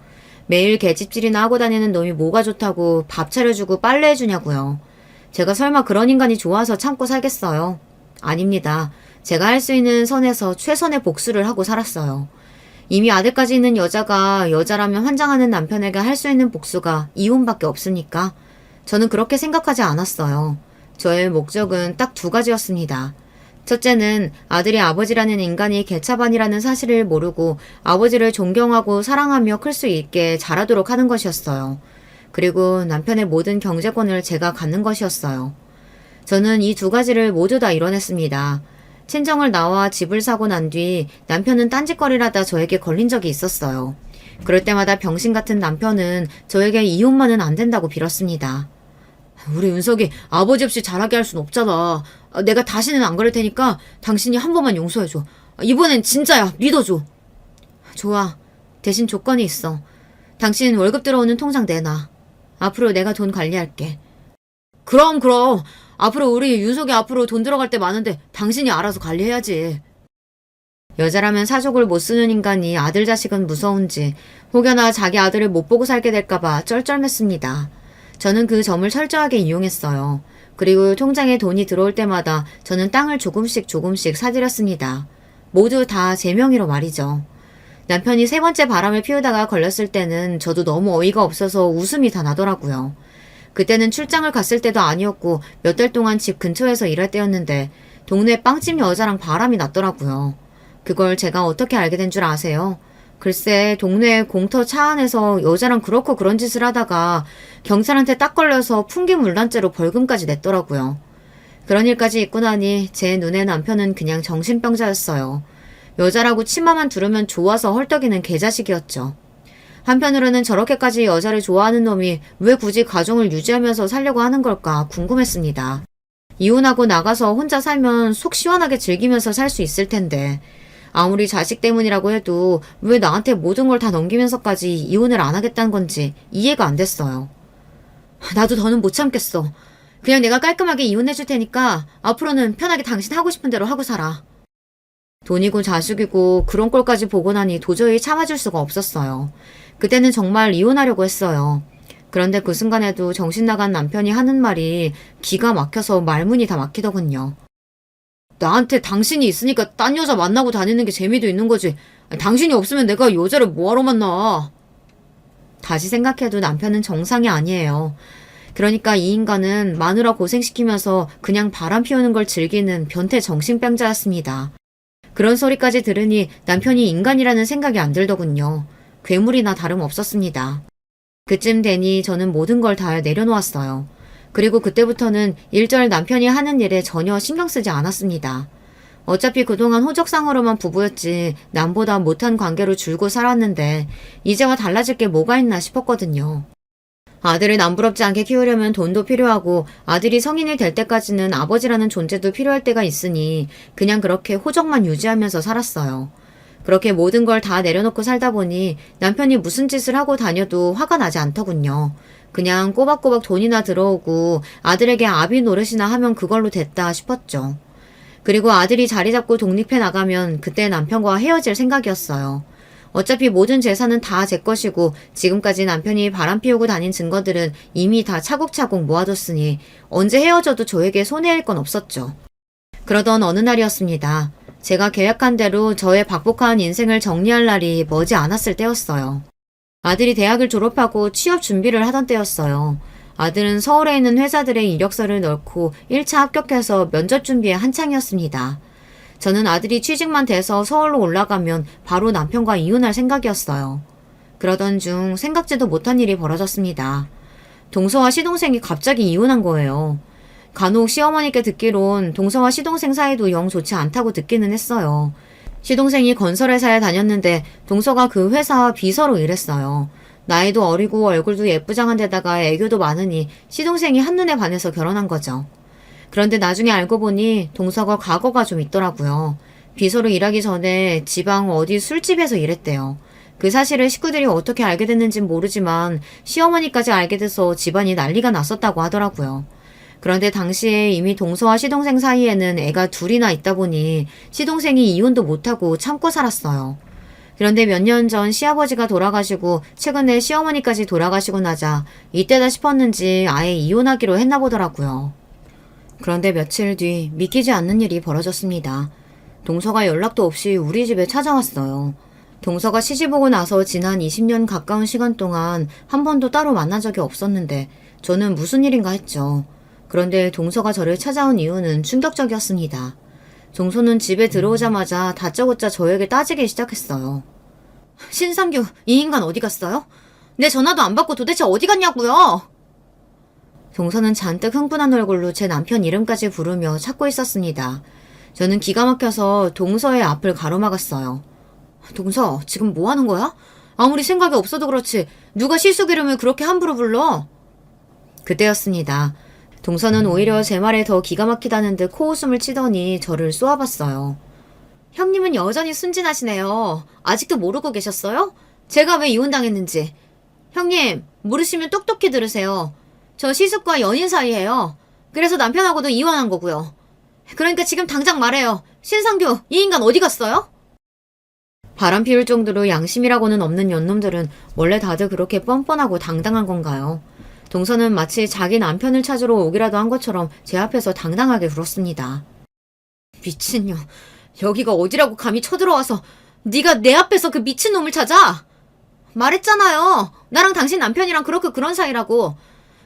매일 개집질이나 하고 다니는 놈이 뭐가 좋다고 밥 차려주고 빨래해주냐고요. 제가 설마 그런 인간이 좋아서 참고 살겠어요? 아닙니다. 제가 할 수 있는 선에서 최선의 복수를 하고 살았어요. 이미 아들까지 있는 여자가 여자라면 환장하는 남편에게 할 수 있는 복수가 이혼밖에 없습니까? 저는 그렇게 생각하지 않았어요. 저의 목적은 딱 두 가지였습니다. 첫째는 아들이 아버지라는 인간이 개차반이라는 사실을 모르고 아버지를 존경하고 사랑하며 클 수 있게 자라도록 하는 것이었어요. 그리고 남편의 모든 경제권을 제가 갖는 것이었어요. 저는 이 두 가지를 모두 다 이뤄냈습니다. 친정을 나와 집을 사고 난 뒤 남편은 딴짓거리라다 저에게 걸린 적이 있었어요. 그럴 때마다 병신 같은 남편은 저에게 이혼만은 안 된다고 빌었습니다. 우리 윤석이 아버지 없이 잘하게 할 순 없잖아. 내가 다시는 안 그럴 테니까 당신이 한 번만 용서해줘. 이번엔 진짜야. 믿어줘. 좋아. 대신 조건이 있어. 당신 월급 들어오는 통장 내놔. 앞으로 내가 돈 관리할게. 그럼. 앞으로 우리 윤석이 앞으로 돈 들어갈 때 많은데 당신이 알아서 관리해야지. 여자라면 사족을 못 쓰는 인간이 아들 자식은 무서운지 혹여나 자기 아들을 못 보고 살게 될까봐 쩔쩔맸습니다. 저는 그 점을 철저하게 이용했어요. 그리고 통장에 돈이 들어올 때마다 저는 땅을 조금씩 사들였습니다. 모두 다 제 명의로 말이죠. 남편이 세 번째 바람을 피우다가 걸렸을 때는 저도 너무 어이가 없어서 웃음이 다 나더라고요. 그때는 출장을 갔을 때도 아니었고 몇 달 동안 집 근처에서 일할 때였는데 동네 빵집 여자랑 바람이 났더라고요. 그걸 제가 어떻게 알게 된 줄 아세요? 글쎄 동네 공터 차 안에서 여자랑 그렇고 그런 짓을 하다가 경찰한테 딱 걸려서 풍기물단죄로 벌금까지 냈더라고요. 그런 일까지 있고 나니 제 눈에 남편은 그냥 정신병자였어요. 여자라고 치마만 두르면 좋아서 헐떡이는 개자식이었죠. 한편으로는 저렇게까지 여자를 좋아하는 놈이 왜 굳이 가정을 유지하면서 살려고 하는 걸까 궁금했습니다. 이혼하고 나가서 혼자 살면 속 시원하게 즐기면서 살 수 있을 텐데 아무리 자식 때문이라고 해도 왜 나한테 모든 걸 다 넘기면서까지 이혼을 안 하겠다는 건지 이해가 안 됐어요. 나도 더는 못 참겠어. 그냥 내가 깔끔하게 이혼해줄 테니까 앞으로는 편하게 당신 하고 싶은 대로 하고 살아. 돈이고 자식이고 그런 꼴까지 보고 나니 도저히 참아줄 수가 없었어요. 그때는 정말 이혼하려고 했어요. 그런데 그 순간에도 정신 나간 남편이 하는 말이 기가 막혀서 말문이 다 막히더군요. 나한테 당신이 있으니까 딴 여자 만나고 다니는 게 재미도 있는 거지. 당신이 없으면 내가 여자를 뭐하러 만나. 다시 생각해도 남편은 정상이 아니에요. 그러니까 이 인간은 마누라 고생시키면서 그냥 바람 피우는 걸 즐기는 변태 정신병자였습니다. 그런 소리까지 들으니 남편이 인간이라는 생각이 안 들더군요. 괴물이나 다름없었습니다. 그쯤 되니 저는 모든 걸 다 내려놓았어요. 그리고 그때부터는 일절 남편이 하는 일에 전혀 신경 쓰지 않았습니다. 어차피 그동안 호적상으로만 부부였지 남보다 못한 관계로 줄고 살았는데 이제와 달라질 게 뭐가 있나 싶었거든요. 아들을 남부럽지 않게 키우려면 돈도 필요하고 아들이 성인이 될 때까지는 아버지라는 존재도 필요할 때가 있으니 그냥 그렇게 호적만 유지하면서 살았어요. 그렇게 모든 걸 다 내려놓고 살다 보니 남편이 무슨 짓을 하고 다녀도 화가 나지 않더군요. 그냥 꼬박꼬박 돈이나 들어오고 아들에게 아비 노릇이나 하면 그걸로 됐다 싶었죠. 그리고 아들이 자리 잡고 독립해 나가면 그때 남편과 헤어질 생각이었어요. 어차피 모든 재산은 다 제 것이고 지금까지 남편이 바람 피우고 다닌 증거들은 이미 다 차곡차곡 모아뒀으니 언제 헤어져도 저에게 손해일 건 없었죠. 그러던 어느 날이었습니다. 제가 계약한 대로 저의 박복한 인생을 정리할 날이 머지 않았을 때였어요. 아들이 대학을 졸업하고 취업 준비를 하던 때였어요. 아들은 서울에 있는 회사들의 이력서를 넣고 1차 합격해서 면접 준비에 한창이었습니다. 저는 아들이 취직만 돼서 서울로 올라가면 바로 남편과 이혼할 생각이었어요. 그러던 중 생각지도 못한 일이 벌어졌습니다. 동서와 시동생이 갑자기 이혼한 거예요. 간혹 시어머니께 듣기론 동서와 시동생 사이도 영 좋지 않다고 듣기는 했어요. 시동생이 건설회사에 다녔는데 동서가 그 회사 비서로 일했어요. 나이도 어리고 얼굴도 예쁘장한 데다가 애교도 많으니 시동생이 한눈에 반해서 결혼한 거죠. 그런데 나중에 알고 보니 동서가 과거가 좀 있더라고요. 비서로 일하기 전에 지방 어디 술집에서 일했대요. 그 사실을 식구들이 어떻게 알게 됐는진 모르지만 시어머니까지 알게 돼서 집안이 난리가 났었다고 하더라고요. 그런데 당시에 이미 동서와 시동생 사이에는 애가 둘이나 있다 보니 시동생이 이혼도 못하고 참고 살았어요. 그런데 몇 년 전 시아버지가 돌아가시고 최근에 시어머니까지 돌아가시고 나자 이때다 싶었는지 아예 이혼하기로 했나 보더라고요. 그런데 며칠 뒤 믿기지 않는 일이 벌어졌습니다. 동서가 연락도 없이 우리 집에 찾아왔어요. 동서가 시집 오고 나서 지난 20년 가까운 시간 동안 한 번도 따로 만난 적이 없었는데 저는 무슨 일인가 했죠. 그런데 동서가 저를 찾아온 이유는 충격적이었습니다. 동서는 집에 들어오자마자 다짜고짜 저에게 따지기 시작했어요. 신상규, 이 인간 어디 갔어요? 내 전화도 안 받고 도대체 어디 갔냐고요? 동서는 잔뜩 흥분한 얼굴로 제 남편 이름까지 부르며 찾고 있었습니다. 저는 기가 막혀서 동서의 앞을 가로막았어요. 동서, 지금 뭐 하는 거야? 아무리 생각이 없어도 그렇지 누가 실속 이름을 그렇게 함부로 불러? 그때였습니다. 동서는 오히려 제 말에 더 기가 막히다는 듯 코웃음을 치더니 저를 쏘아봤어요. 형님은 여전히 순진하시네요. 아직도 모르고 계셨어요? 제가 왜 이혼당했는지. 형님, 모르시면 똑똑히 들으세요. 저 시숙과 연인 사이예요. 그래서 남편하고도 이혼한 거고요. 그러니까 지금 당장 말해요. 신상규, 이 인간 어디 갔어요? 바람 피울 정도로 양심이라고는 없는 연놈들은 원래 다들 그렇게 뻔뻔하고 당당한 건가요? 동서는 마치 자기 남편을 찾으러 오기라도 한 것처럼 제 앞에서 당당하게 굴었습니다. 미친년, 여기가 어디라고 감히 쳐들어와서 네가 내 앞에서 그 미친놈을 찾아? 말했잖아요. 나랑 당신 남편이랑 그렇게 그런 사이라고.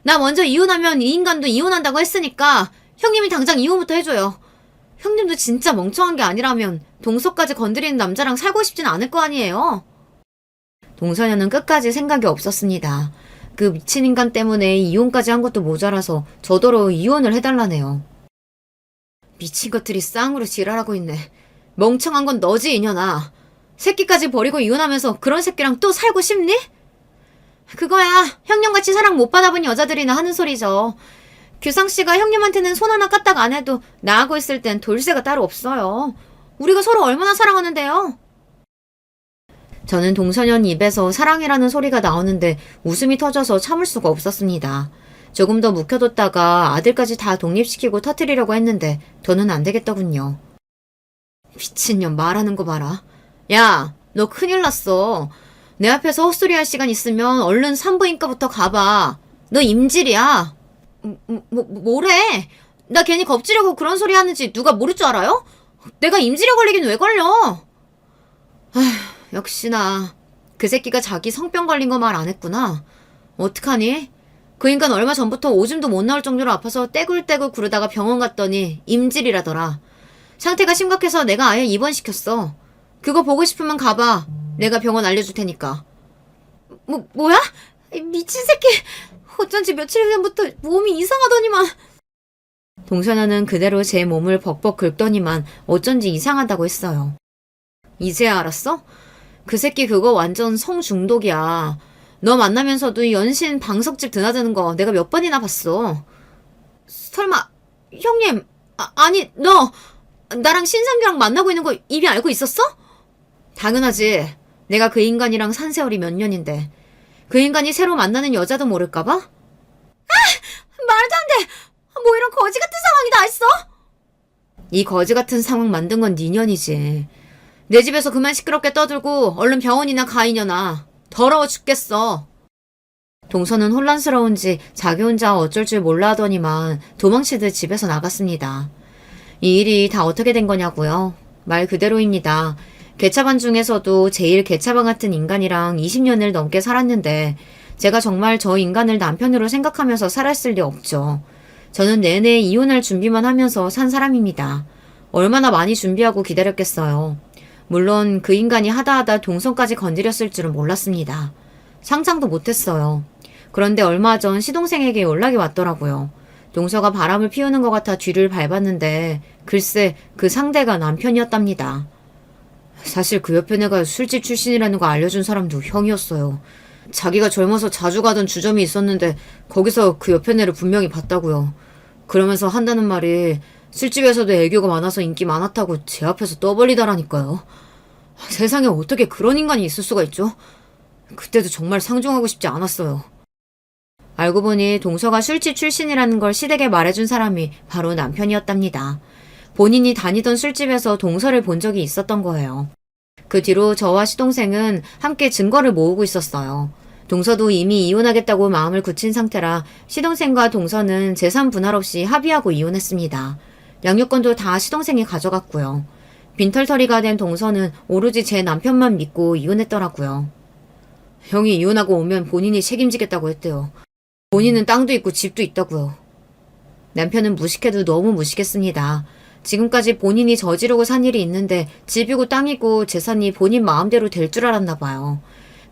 나 먼저 이혼하면 이 인간도 이혼한다고 했으니까 형님이 당장 이혼부터 해줘요. 형님도 진짜 멍청한 게 아니라면 동서까지 건드리는 남자랑 살고 싶진 않을 거 아니에요. 동서녀는 끝까지 생각이 없었습니다. 그 미친 인간 때문에 이혼까지 한 것도 모자라서 저더러 이혼을 해달라네요. 미친 것들이 쌍으로 지랄하고 있네. 멍청한 건 너지 이년아. 새끼까지 버리고 이혼하면서 그런 새끼랑 또 살고 싶니? 그거야 형님같이 사랑 못 받아본 여자들이나 하는 소리죠. 규상씨가 형님한테는 손 하나 까딱 안 해도 나하고 있을 땐 돌쇠가 따로 없어요. 우리가 서로 얼마나 사랑하는데요. 저는 동서년 입에서 사랑이라는 소리가 나오는데 웃음이 터져서 참을 수가 없었습니다. 조금 더 묵혀뒀다가 아들까지 다 독립시키고 터뜨리려고 했는데 더는 안 되겠더군요. 미친년 말하는 거 봐라. 야, 너 큰일 났어. 내 앞에서 헛소리할 시간 있으면 얼른 산부인과부터 가봐. 너 임질이야. 뭐래? 나 괜히 겁주려고 그런 소리 하는지 누가 모를 줄 알아요? 내가 임질에 걸리긴 왜 걸려? 아휴, 역시나 그 새끼가 자기 성병 걸린 거 말 안 했구나. 어떡하니? 그 인간 얼마 전부터 오줌도 못 나올 정도로 아파서 떼굴떼굴 구르다가 병원 갔더니 임질이라더라. 상태가 심각해서 내가 아예 입원시켰어. 그거 보고 싶으면 가봐. 내가 병원 알려줄 테니까. 뭐야? 미친 새끼. 어쩐지 며칠 전부터 몸이 이상하더니만. 동서녀는 그대로 제 몸을 벅벅 긁더니만 어쩐지 이상하다고 했어요. 이제야 알았어? 그 새끼 그거 완전 성중독이야. 너 만나면서도 연신 방석집 드나드는 거 내가 몇 번이나 봤어. 설마 형님, 아니 너 나랑 신상규랑 만나고 있는 거 이미 알고 있었어? 당연하지. 내가 그 인간이랑 산 세월이 몇 년인데 그 인간이 새로 만나는 여자도 모를까봐? 말도 안 돼. 뭐 이런 거지 같은 상황이 다 있어? 이 거지 같은 상황 만든 건 네 년이지. 내 집에서 그만 시끄럽게 떠들고 얼른 병원이나 가 이년아. 더러워 죽겠어. 동서는 혼란스러운지 자기 혼자 어쩔 줄 몰라 하더니만 도망치듯 집에서 나갔습니다. 이 일이 다 어떻게 된 거냐고요? 말 그대로입니다. 개차반 중에서도 제일 개차반 같은 인간이랑 20년을 넘게 살았는데 제가 정말 저 인간을 남편으로 생각하면서 살았을 리 없죠. 저는 내내 이혼할 준비만 하면서 산 사람입니다. 얼마나 많이 준비하고 기다렸겠어요. 물론 그 인간이 하다하다 동성까지 건드렸을 줄은 몰랐습니다. 상상도 못했어요. 그런데 얼마 전 시동생에게 연락이 왔더라고요. 동서가 바람을 피우는 것 같아 뒤를 밟았는데 글쎄 그 상대가 남편이었답니다. 사실 그 옆에 내가 술집 출신이라는 거 알려준 사람도 형이었어요. 자기가 젊어서 자주 가던 주점이 있었는데 거기서 그 옆에 애를 분명히 봤다고요. 그러면서 한다는 말이 술집에서도 애교가 많아서 인기 많았다고 제 앞에서 떠벌리다라니까요. 세상에 어떻게 그런 인간이 있을 수가 있죠? 그때도 정말 상종하고 싶지 않았어요. 알고 보니 동서가 술집 출신이라는 걸 시댁에 말해준 사람이 바로 남편이었답니다. 본인이 다니던 술집에서 동서를 본 적이 있었던 거예요. 그 뒤로 저와 시동생은 함께 증거를 모으고 있었어요. 동서도 이미 이혼하겠다고 마음을 굳힌 상태라 시동생과 동서는 재산 분할 없이 합의하고 이혼했습니다. 양육권도 다 시동생이 가져갔고요. 빈털터리가 된 동서는 오로지 제 남편만 믿고 이혼했더라고요. 형이 이혼하고 오면 본인이 책임지겠다고 했대요. 본인은 땅도 있고 집도 있다고요. 남편은 무식해도 너무 무식했습니다. 지금까지 본인이 저지르고 산 일이 있는데 집이고 땅이고 재산이 본인 마음대로 될 줄 알았나 봐요.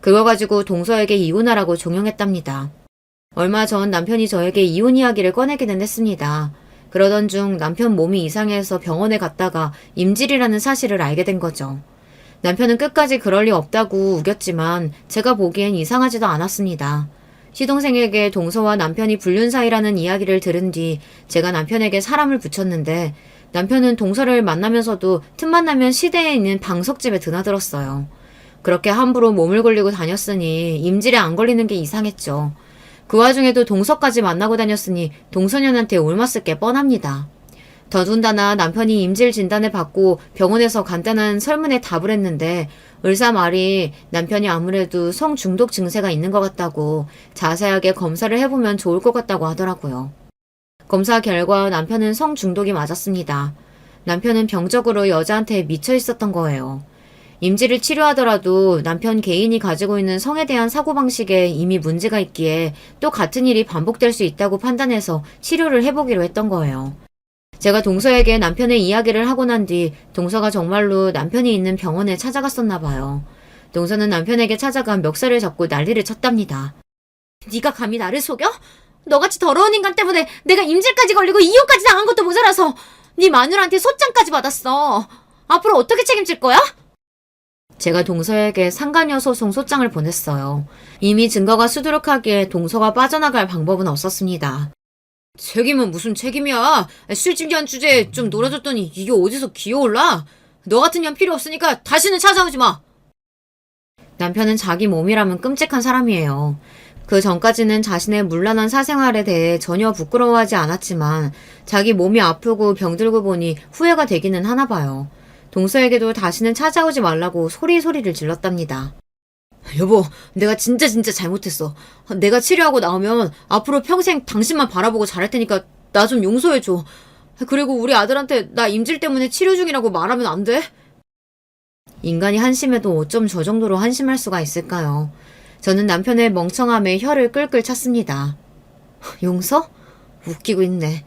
그거 가지고 동서에게 이혼하라고 종용했답니다. 얼마 전 남편이 저에게 이혼 이야기를 꺼내기는 했습니다. 그러던 중 남편 몸이 이상해서 병원에 갔다가 임질이라는 사실을 알게 된 거죠. 남편은 끝까지 그럴 리 없다고 우겼지만 제가 보기엔 이상하지도 않았습니다. 시동생에게 동서와 남편이 불륜 사이라는 이야기를 들은 뒤 제가 남편에게 사람을 붙였는데 남편은 동서를 만나면서도 틈만 나면 시내에 있는 방석집에 드나들었어요. 그렇게 함부로 몸을 걸리고 다녔으니 임질에 안 걸리는 게 이상했죠. 그 와중에도 동서까지 만나고 다녔으니 동서년한테 옮았을 게 뻔합니다. 더군다나 남편이 임질 진단을 받고 병원에서 간단한 설문에 답을 했는데 의사 말이 남편이 아무래도 성중독 증세가 있는 것 같다고 자세하게 검사를 해보면 좋을 것 같다고 하더라고요. 검사 결과 남편은 성중독이 맞았습니다. 남편은 병적으로 여자한테 미쳐 있었던 거예요. 임질을 치료하더라도 남편 개인이 가지고 있는 성에 대한 사고방식에 이미 문제가 있기에 또 같은 일이 반복될 수 있다고 판단해서 치료를 해보기로 했던 거예요. 제가 동서에게 남편의 이야기를 하고 난 뒤 동서가 정말로 남편이 있는 병원에 찾아갔었나 봐요. 동서는 남편에게 찾아가 멱살을 잡고 난리를 쳤답니다. 네가 감히 나를 속여? 너같이 더러운 인간 때문에 내가 임질까지 걸리고 이혼까지 당한 것도 모자라서 네 마누라한테 소장까지 받았어. 앞으로 어떻게 책임질 거야? 제가 동서에게 상간녀 소송 소장을 보냈어요. 이미 증거가 수두룩하기에 동서가 빠져나갈 방법은 없었습니다. 책임은 무슨 책임이야. 술집이한 주제에 좀 놀아줬더니 이게 어디서 기어올라. 너 같은 년 필요 없으니까 다시는 찾아오지 마. 남편은 자기 몸이라면 끔찍한 사람이에요. 그 전까지는 자신의 문란한 사생활에 대해 전혀 부끄러워하지 않았지만 자기 몸이 아프고 병들고 보니 후회가 되기는 하나 봐요. 동서에게도 다시는 찾아오지 말라고 소리를 질렀답니다. 여보, 내가 진짜 잘못했어. 내가 치료하고 나오면 앞으로 평생 당신만 바라보고 잘할 테니까 나 좀 용서해줘. 그리고 우리 아들한테 나 임질 때문에 치료 중이라고 말하면 안 돼? 인간이 한심해도 어쩜 저 정도로 한심할 수가 있을까요? 저는 남편의 멍청함에 혀를 끌끌 찼습니다. 용서? 웃기고 있네.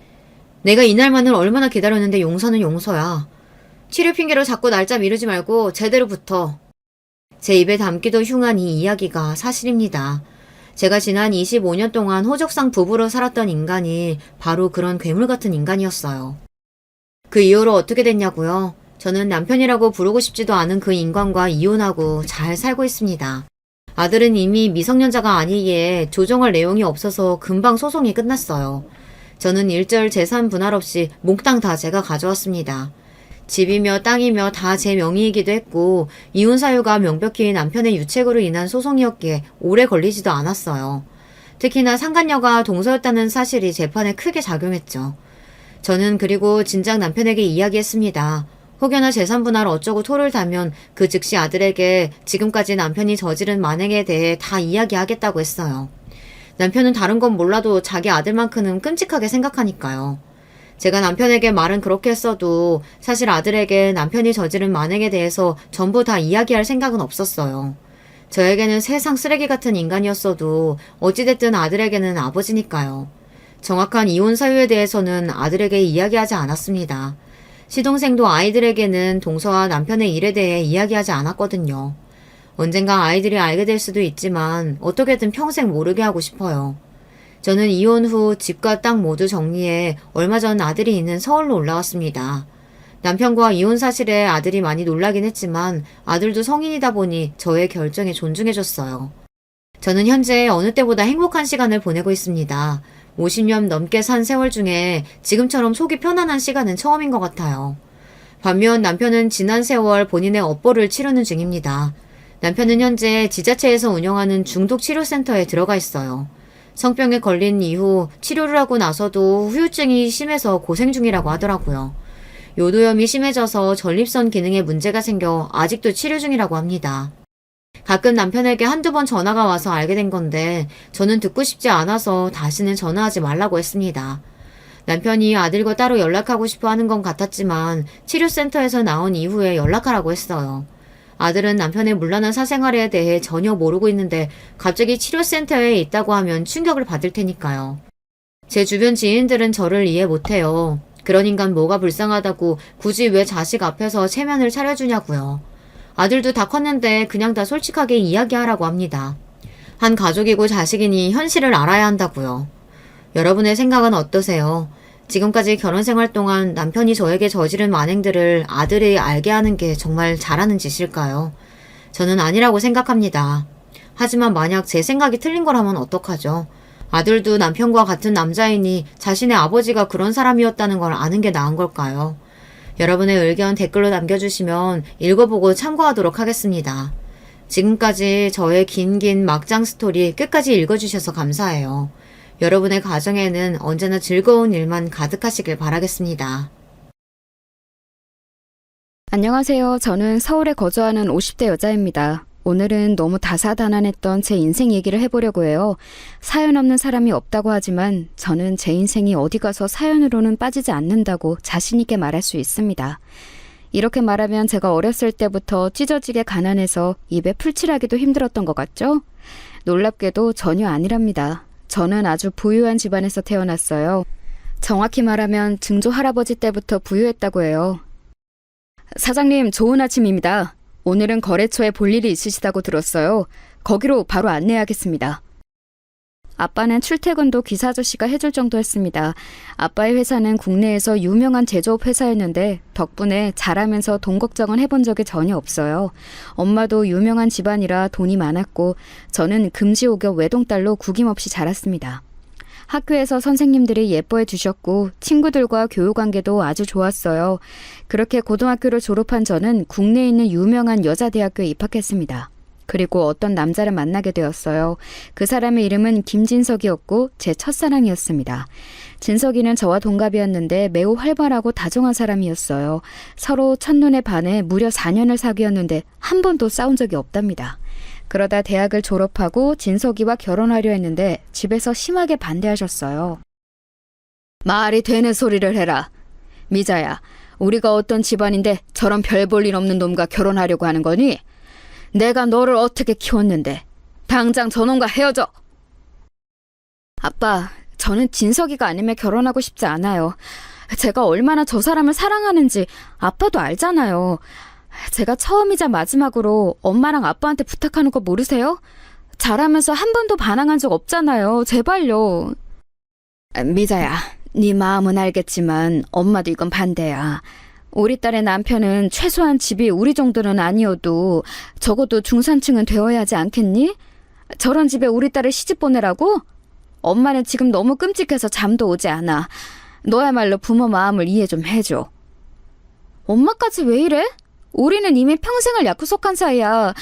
내가 이날만을 얼마나 기다렸는데 용서는 용서야. 치료 핑계로 자꾸 날짜 미루지 말고 제대로 붙어. 제 입에 담기도 흉한 이 이야기가 사실입니다. 제가 지난 25년 동안 호적상 부부로 살았던 인간이 바로 그런 괴물 같은 인간이었어요. 그 이후로 어떻게 됐냐고요? 저는 남편이라고 부르고 싶지도 않은 그 인간과 이혼하고 잘 살고 있습니다. 아들은 이미 미성년자가 아니기에 조정할 내용이 없어서 금방 소송이 끝났어요. 저는 일절 재산 분할 없이 몽땅 다 제가 가져왔습니다. 집이며 땅이며 다 제 명의이기도 했고 이혼 사유가 명백히 남편의 유책으로 인한 소송이었기에 오래 걸리지도 않았어요. 특히나 상간녀가 동서였다는 사실이 재판에 크게 작용했죠. 저는 그리고 진작 남편에게 이야기했습니다. 혹여나 재산 분할 어쩌고 토를 달면 그 즉시 아들에게 지금까지 남편이 저지른 만행에 대해 다 이야기하겠다고 했어요. 남편은 다른 건 몰라도 자기 아들만큼은 끔찍하게 생각하니까요. 제가 남편에게 말은 그렇게 했어도 사실 아들에게 남편이 저지른 만행에 대해서 전부 다 이야기할 생각은 없었어요. 저에게는 세상 쓰레기 같은 인간이었어도 어찌됐든 아들에게는 아버지니까요. 정확한 이혼 사유에 대해서는 아들에게 이야기하지 않았습니다. 시동생도 아이들에게는 동서와 남편의 일에 대해 이야기하지 않았거든요. 언젠가 아이들이 알게 될 수도 있지만 어떻게든 평생 모르게 하고 싶어요. 저는 이혼 후 집과 땅 모두 정리해 얼마 전 아들이 있는 서울로 올라왔습니다. 남편과 이혼 사실에 아들이 많이 놀라긴 했지만 아들도 성인이다 보니 저의 결정에 존중해줬어요. 저는 현재 어느 때보다 행복한 시간을 보내고 있습니다. 50년 넘게 산 세월 중에 지금처럼 속이 편안한 시간은 처음인 것 같아요. 반면 남편은 지난 세월 본인의 업보를 치르는 중입니다. 남편은 현재 지자체에서 운영하는 중독치료센터에 들어가 있어요. 성병에 걸린 이후 치료를 하고 나서도 후유증이 심해서 고생 중이라고 하더라고요. 요도염이 심해져서 전립선 기능에 문제가 생겨 아직도 치료 중이라고 합니다. 가끔 남편에게 한두 번 전화가 와서 알게 된 건데 저는 듣고 싶지 않아서 다시는 전화하지 말라고 했습니다. 남편이 아들과 따로 연락하고 싶어 하는 건 같았지만 치료센터에서 나온 이후에 연락하라고 했어요. 아들은 남편의 문란한 사생활에 대해 전혀 모르고 있는데 갑자기 치료센터에 있다고 하면 충격을 받을 테니까요. 제 주변 지인들은 저를 이해 못해요. 그런 인간 뭐가 불쌍하다고 굳이 왜 자식 앞에서 체면을 차려주냐고요. 아들도 다 컸는데 그냥 다 솔직하게 이야기하라고 합니다. 한 가족이고 자식이니 현실을 알아야 한다고요. 여러분의 생각은 어떠세요? 지금까지 결혼 생활 동안 남편이 저에게 저지른 만행들을 아들이 알게 하는 게 정말 잘하는 짓일까요? 저는 아니라고 생각합니다. 하지만 만약 제 생각이 틀린 거라면 어떡하죠? 아들도 남편과 같은 남자이니 자신의 아버지가 그런 사람이었다는 걸 아는 게 나은 걸까요? 여러분의 의견 댓글로 남겨주시면 읽어보고 참고하도록 하겠습니다. 지금까지 저의 긴 막장 스토리 끝까지 읽어주셔서 감사해요. 여러분의 가정에는 언제나 즐거운 일만 가득하시길 바라겠습니다. 안녕하세요. 저는 서울에 거주하는 50대 여자입니다. 오늘은 너무 다사다난했던 제 인생 얘기를 해보려고 해요. 사연 없는 사람이 없다고 하지만 저는 제 인생이 어디 가서 사연으로는 빠지지 않는다고 자신 있게 말할 수 있습니다. 이렇게 말하면 제가 어렸을 때부터 찢어지게 가난해서 입에 풀칠하기도 힘들었던 것 같죠? 놀랍게도 전혀 아니랍니다. 저는 아주 부유한 집안에서 태어났어요. 정확히 말하면 증조 할아버지 때부터 부유했다고 해요. 사장님, 좋은 아침입니다. 오늘은 거래처에 볼 일이 있으시다고 들었어요. 거기로 바로 안내하겠습니다. 아빠는 출퇴근도 기사 아저씨가 해줄 정도였습니다. 아빠의 회사는 국내에서 유명한 제조업 회사였는데 덕분에 잘하면서 돈 걱정은 해본 적이 전혀 없어요. 엄마도 유명한 집안이라 돈이 많았고 저는 금지옥역 외동딸로 구김없이 자랐습니다. 학교에서 선생님들이 예뻐해 주셨고 친구들과 교우관계도 아주 좋았어요. 그렇게 고등학교를 졸업한 저는 국내에 있는 유명한 여자대학교에 입학했습니다. 그리고 어떤 남자를 만나게 되었어요. 그 사람의 이름은 김진석이었고 제 첫사랑이었습니다. 진석이는 저와 동갑이었는데 매우 활발하고 다정한 사람이었어요. 서로 첫눈에 반해 무려 4년을 사귀었는데 한 번도 싸운 적이 없답니다. 그러다 대학을 졸업하고 진석이와 결혼하려 했는데 집에서 심하게 반대하셨어요. 말이 되는 소리를 해라. 미자야, 우리가 어떤 집안인데 저런 별 볼 일 없는 놈과 결혼하려고 하는 거니? 내가 너를 어떻게 키웠는데 당장 저놈과 헤어져. 아빠, 저는 진석이가 아니면 결혼하고 싶지 않아요. 제가 얼마나 저 사람을 사랑하는지 아빠도 알잖아요. 제가 처음이자 마지막으로 엄마랑 아빠한테 부탁하는 거 모르세요? 잘하면서 한 번도 반항한 적 없잖아요. 제발요. 미자야, 네 마음은 알겠지만 엄마도 이건 반대야. 우리 딸의 남편은 최소한 집이 우리 정도는 아니어도 적어도 중산층은 되어야 하지 않겠니? 저런 집에 우리 딸을 시집 보내라고? 엄마는 지금 너무 끔찍해서 잠도 오지 않아. 너야말로 부모 마음을 이해 좀 해줘. 엄마까지 왜 이래? 우리는 이미 평생을 약속한 사이야.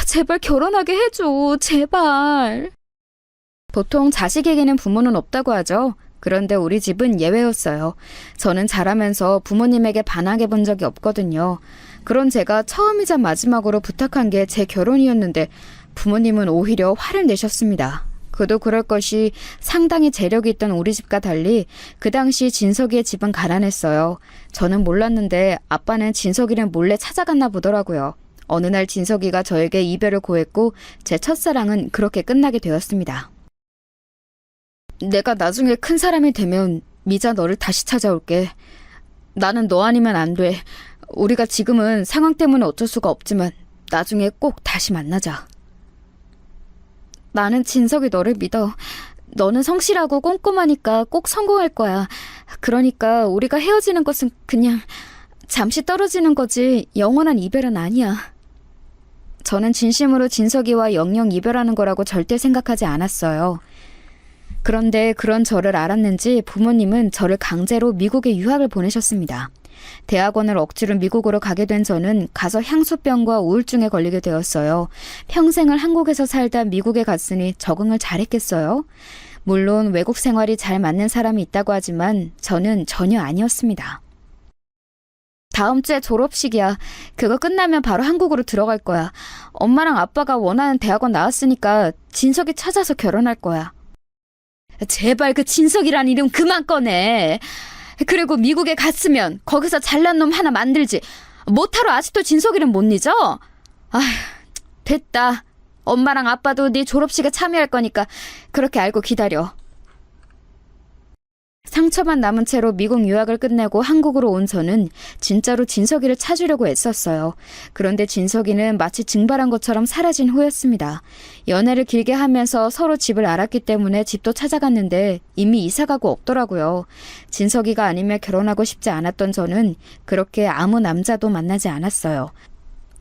제발 결혼하게 해줘. 제발. 보통 자식에게는 부모는 없다고 하죠. 그런데 우리 집은 예외였어요. 저는 자라면서 부모님에게 반항해 본 적이 없거든요. 그런 제가 처음이자 마지막으로 부탁한 게 제 결혼이었는데 부모님은 오히려 화를 내셨습니다. 그도 그럴 것이 상당히 재력이 있던 우리 집과 달리 그 당시 진석이의 집은 가난했어요. 저는 몰랐는데 아빠는 진석이를 몰래 찾아갔나 보더라고요. 어느 날 진석이가 저에게 이별을 고했고 제 첫사랑은 그렇게 끝나게 되었습니다. 내가 나중에 큰 사람이 되면 미자 너를 다시 찾아올게. 나는 너 아니면 안 돼. 우리가 지금은 상황 때문에 어쩔 수가 없지만 나중에 꼭 다시 만나자. 나는 진석이 너를 믿어. 너는 성실하고 꼼꼼하니까 꼭 성공할 거야. 그러니까 우리가 헤어지는 것은 그냥 잠시 떨어지는 거지 영원한 이별은 아니야. 저는 진심으로 진석이와 영영 이별하는 거라고 절대 생각하지 않았어요. 그런데 그런 저를 알았는지 부모님은 저를 강제로 미국에 유학을 보내셨습니다. 대학원을 억지로 미국으로 가게 된 저는 가서 향수병과 우울증에 걸리게 되었어요. 평생을 한국에서 살다 미국에 갔으니 적응을 잘했겠어요? 물론 외국 생활이 잘 맞는 사람이 있다고 하지만 저는 전혀 아니었습니다. 다음 주에 졸업식이야. 그거 끝나면 바로 한국으로 들어갈 거야. 엄마랑 아빠가 원하는 대학원 나왔으니까 진석이 찾아서 결혼할 거야. 제발 그 진석이란 이름 그만 꺼내. 그리고 미국에 갔으면 거기서 잘난 놈 하나 만들지. 못하러 아직도 진석이를 못 잊어? 아휴, 됐다. 엄마랑 아빠도 네 졸업식에 참여할 거니까 그렇게 알고 기다려. 상처만 남은 채로 미국 유학을 끝내고 한국으로 온 저는 진짜로 진석이를 찾으려고 애썼어요. 그런데 진석이는 마치 증발한 것처럼 사라진 후였습니다. 연애를 길게 하면서 서로 집을 알았기 때문에 집도 찾아갔는데 이미 이사가고 없더라고요. 진석이가 아니면 결혼하고 싶지 않았던 저는 그렇게 아무 남자도 만나지 않았어요.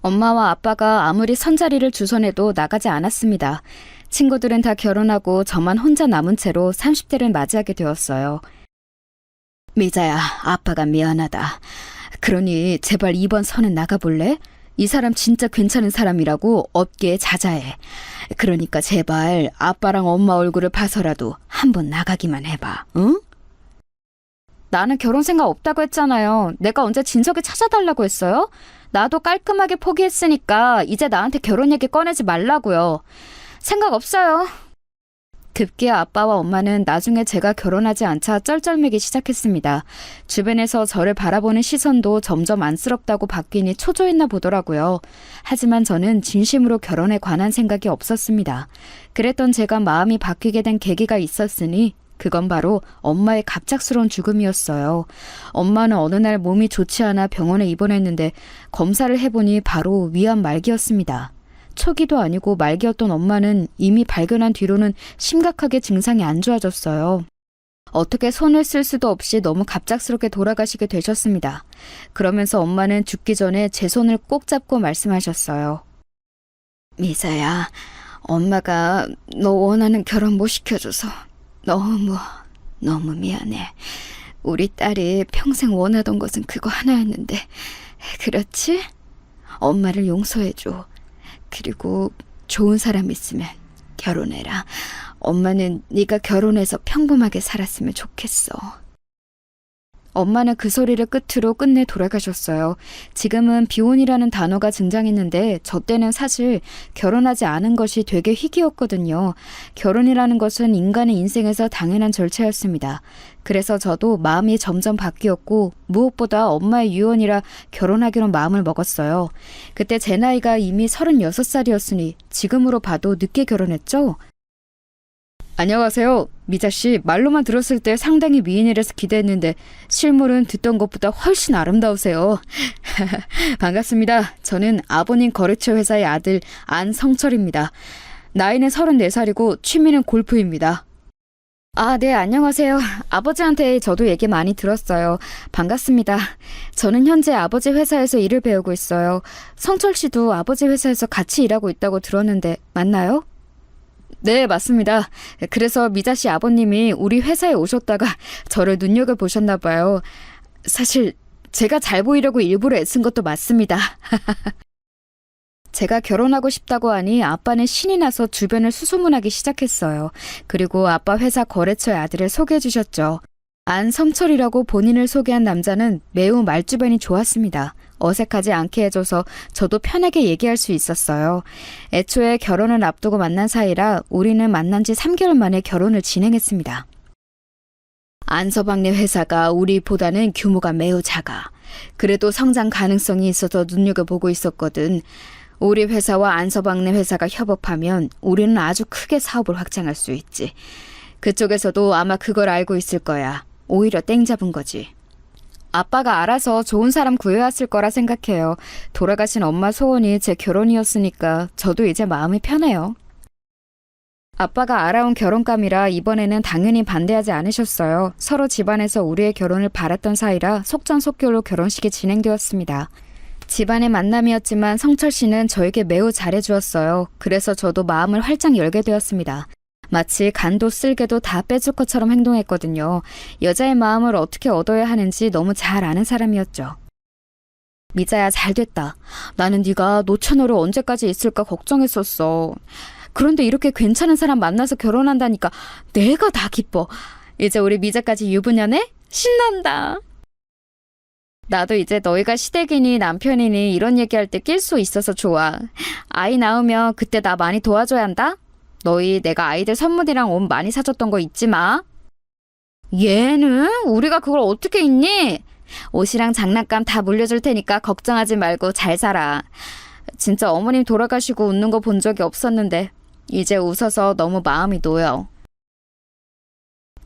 엄마와 아빠가 아무리 선자리를 주선해도 나가지 않았습니다. 친구들은 다 결혼하고 저만 혼자 남은 채로 30대를 맞이하게 되었어요. 미자야, 아빠가 미안하다. 그러니 제발 이번 선은 나가볼래? 이 사람 진짜 괜찮은 사람이라고 업계에 자자해. 그러니까 제발 아빠랑 엄마 얼굴을 봐서라도 한번 나가기만 해봐, 응? 나는 결혼 생각 없다고 했잖아요. 내가 언제 진석이 찾아달라고 했어요? 나도 깔끔하게 포기했으니까 이제 나한테 결혼 얘기 꺼내지 말라고요. 생각 없어요. 급기야 아빠와 엄마는 나중에 제가 결혼하지 않자 쩔쩔매기 시작했습니다. 주변에서 저를 바라보는 시선도 점점 안쓰럽다고 바뀌니 초조했나 보더라고요. 하지만 저는 진심으로 결혼에 관한 생각이 없었습니다. 그랬던 제가 마음이 바뀌게 된 계기가 있었으니 그건 바로 엄마의 갑작스러운 죽음이었어요. 엄마는 어느 날 몸이 좋지 않아 병원에 입원했는데 검사를 해보니 바로 위암 말기였습니다. 초기도 아니고 말기였던 엄마는 이미 발견한 뒤로는 심각하게 증상이 안 좋아졌어요. 어떻게 손을 쓸 수도 없이 너무 갑작스럽게 돌아가시게 되셨습니다. 그러면서 엄마는 죽기 전에 제 손을 꼭 잡고 말씀하셨어요. 미사야, 엄마가 너 원하는 결혼 못 시켜줘서 너무 미안해. 우리 딸이 평생 원하던 것은 그거 하나였는데, 그렇지? 엄마를 용서해줘. 그리고 좋은 사람 있으면 결혼해라. 엄마는 네가 결혼해서 평범하게 살았으면 좋겠어. 엄마는 그 소리를 끝으로 끝내 돌아가셨어요. 지금은 비혼이라는 단어가 등장했는데 저 때는 사실 결혼하지 않은 것이 되게 희귀였거든요. 결혼이라는 것은 인간의 인생에서 당연한 절차였습니다. 그래서 저도 마음이 점점 바뀌었고 무엇보다 엄마의 유언이라 결혼하기로 마음을 먹었어요. 그때 제 나이가 이미 36살이었으니 지금으로 봐도 늦게 결혼했죠? 안녕하세요. 미자씨, 말로만 들었을 때 상당히 미인이라서 기대했는데 실물은 듣던 것보다 훨씬 아름다우세요. 반갑습니다. 저는 아버님 거래처 회사의 아들 안성철입니다. 나이는 34살이고 취미는 골프입니다. 아, 네, 안녕하세요. 아버지한테 저도 얘기 많이 들었어요. 반갑습니다. 저는 현재 아버지 회사에서 일을 배우고 있어요. 성철 씨도 아버지 회사에서 같이 일하고 있다고 들었는데 맞나요? 네, 맞습니다. 그래서 미자 씨 아버님이 우리 회사에 오셨다가 저를 눈여겨보셨나 봐요. 사실 제가 잘 보이려고 일부러 애쓴 것도 맞습니다. 제가 결혼하고 싶다고 하니 아빠는 신이 나서 주변을 수소문하기 시작했어요. 그리고 아빠 회사 거래처의 아들을 소개해 주셨죠. 안성철이라고 본인을 소개한 남자는 매우 말주변이 좋았습니다. 어색하지 않게 해줘서 저도 편하게 얘기할 수 있었어요. 애초에 결혼을 앞두고 만난 사이라 우리는 만난 지 3개월 만에 결혼을 진행했습니다. 안서방네 회사가 우리보다는 규모가 매우 작아. 그래도 성장 가능성이 있어서 눈여겨보고 있었거든. 우리 회사와 안서방네 회사가 협업하면 우리는 아주 크게 사업을 확장할 수 있지. 그쪽에서도 아마 그걸 알고 있을 거야. 오히려 땡 잡은 거지. 아빠가 알아서 좋은 사람 구해왔을 거라 생각해요. 돌아가신 엄마 소원이 제 결혼이었으니까 저도 이제 마음이 편해요. 아빠가 알아온 결혼감이라 이번에는 당연히 반대하지 않으셨어요. 서로 집안에서 우리의 결혼을 바랐던 사이라 속전속결로 결혼식이 진행되었습니다. 집안의 만남이었지만 성철 씨는 저에게 매우 잘해주었어요. 그래서 저도 마음을 활짝 열게 되었습니다. 마치 간도 쓸개도 다 빼줄 것처럼 행동했거든요. 여자의 마음을 어떻게 얻어야 하는지 너무 잘 아는 사람이었죠. 미자야, 잘됐다. 나는 네가 노처녀로 언제까지 있을까 걱정했었어. 그런데 이렇게 괜찮은 사람 만나서 결혼한다니까 내가 다 기뻐. 이제 우리 미자까지 유부녀네? 신난다. 나도 이제 너희가 시댁이니 남편이니 이런 얘기할 때 낄 수 있어서 좋아. 아이 낳으면 그때 나 많이 도와줘야 한다. 너희 내가 아이들 선물이랑 옷 많이 사줬던 거 잊지 마. 얘는? 우리가 그걸 어떻게 잊니? 옷이랑 장난감 다 물려줄 테니까 걱정하지 말고 잘 살아. 진짜 어머님 돌아가시고 웃는 거 본 적이 없었는데 이제 웃어서 너무 마음이 놓여.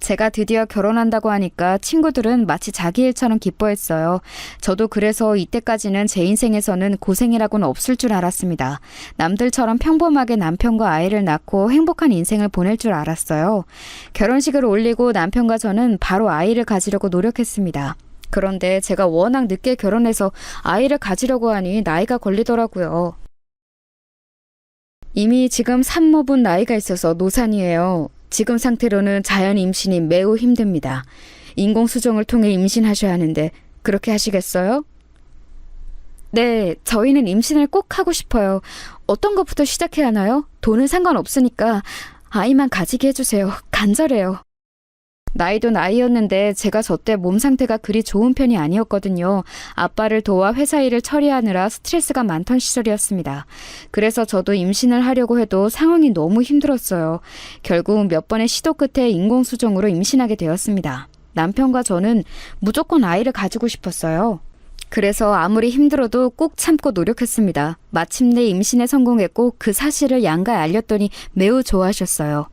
제가 드디어 결혼한다고 하니까 친구들은 마치 자기 일처럼 기뻐했어요. 저도 그래서 이때까지는 제 인생에서는 고생이라고는 없을 줄 알았습니다. 남들처럼 평범하게 남편과 아이를 낳고 행복한 인생을 보낼 줄 알았어요. 결혼식을 올리고 남편과 저는 바로 아이를 가지려고 노력했습니다. 그런데 제가 워낙 늦게 결혼해서 아이를 가지려고 하니 나이가 걸리더라고요. 이미 지금 산모분 나이가 있어서 노산이에요. 지금 상태로는 자연 임신이 매우 힘듭니다. 인공수정을 통해 임신하셔야 하는데 그렇게 하시겠어요? 네, 저희는 임신을 꼭 하고 싶어요. 어떤 것부터 시작해야 하나요? 돈은 상관없으니까 아이만 가지게 해주세요. 간절해요. 나이도 나이였는데 제가 저 때 몸 상태가 그리 좋은 편이 아니었거든요. 아빠를 도와 회사 일을 처리하느라 스트레스가 많던 시절이었습니다. 그래서 저도 임신을 하려고 해도 상황이 너무 힘들었어요. 결국 몇 번의 시도 끝에 인공수정으로 임신하게 되었습니다. 남편과 저는 무조건 아이를 가지고 싶었어요. 그래서 아무리 힘들어도 꼭 참고 노력했습니다. 마침내 임신에 성공했고 그 사실을 양가에 알렸더니 매우 좋아하셨어요.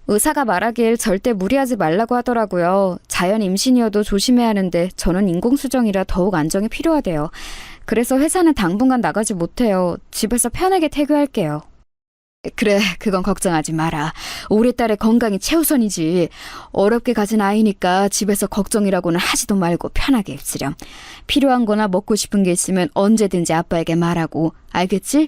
의사가 말하길 절대 무리하지 말라고 하더라고요. 자연 임신이어도 조심해야 하는데 저는 인공수정이라 더욱 안정이 필요하대요. 그래서 회사는 당분간 나가지 못해요. 집에서 편하게 태교할게요. 그래, 그건 걱정하지 마라. 우리 딸의 건강이 최우선이지. 어렵게 가진 아이니까 집에서 걱정이라고는 하지도 말고 편하게 있으렴. 필요한 거나 먹고 싶은 게 있으면 언제든지 아빠에게 말하고. 알겠지?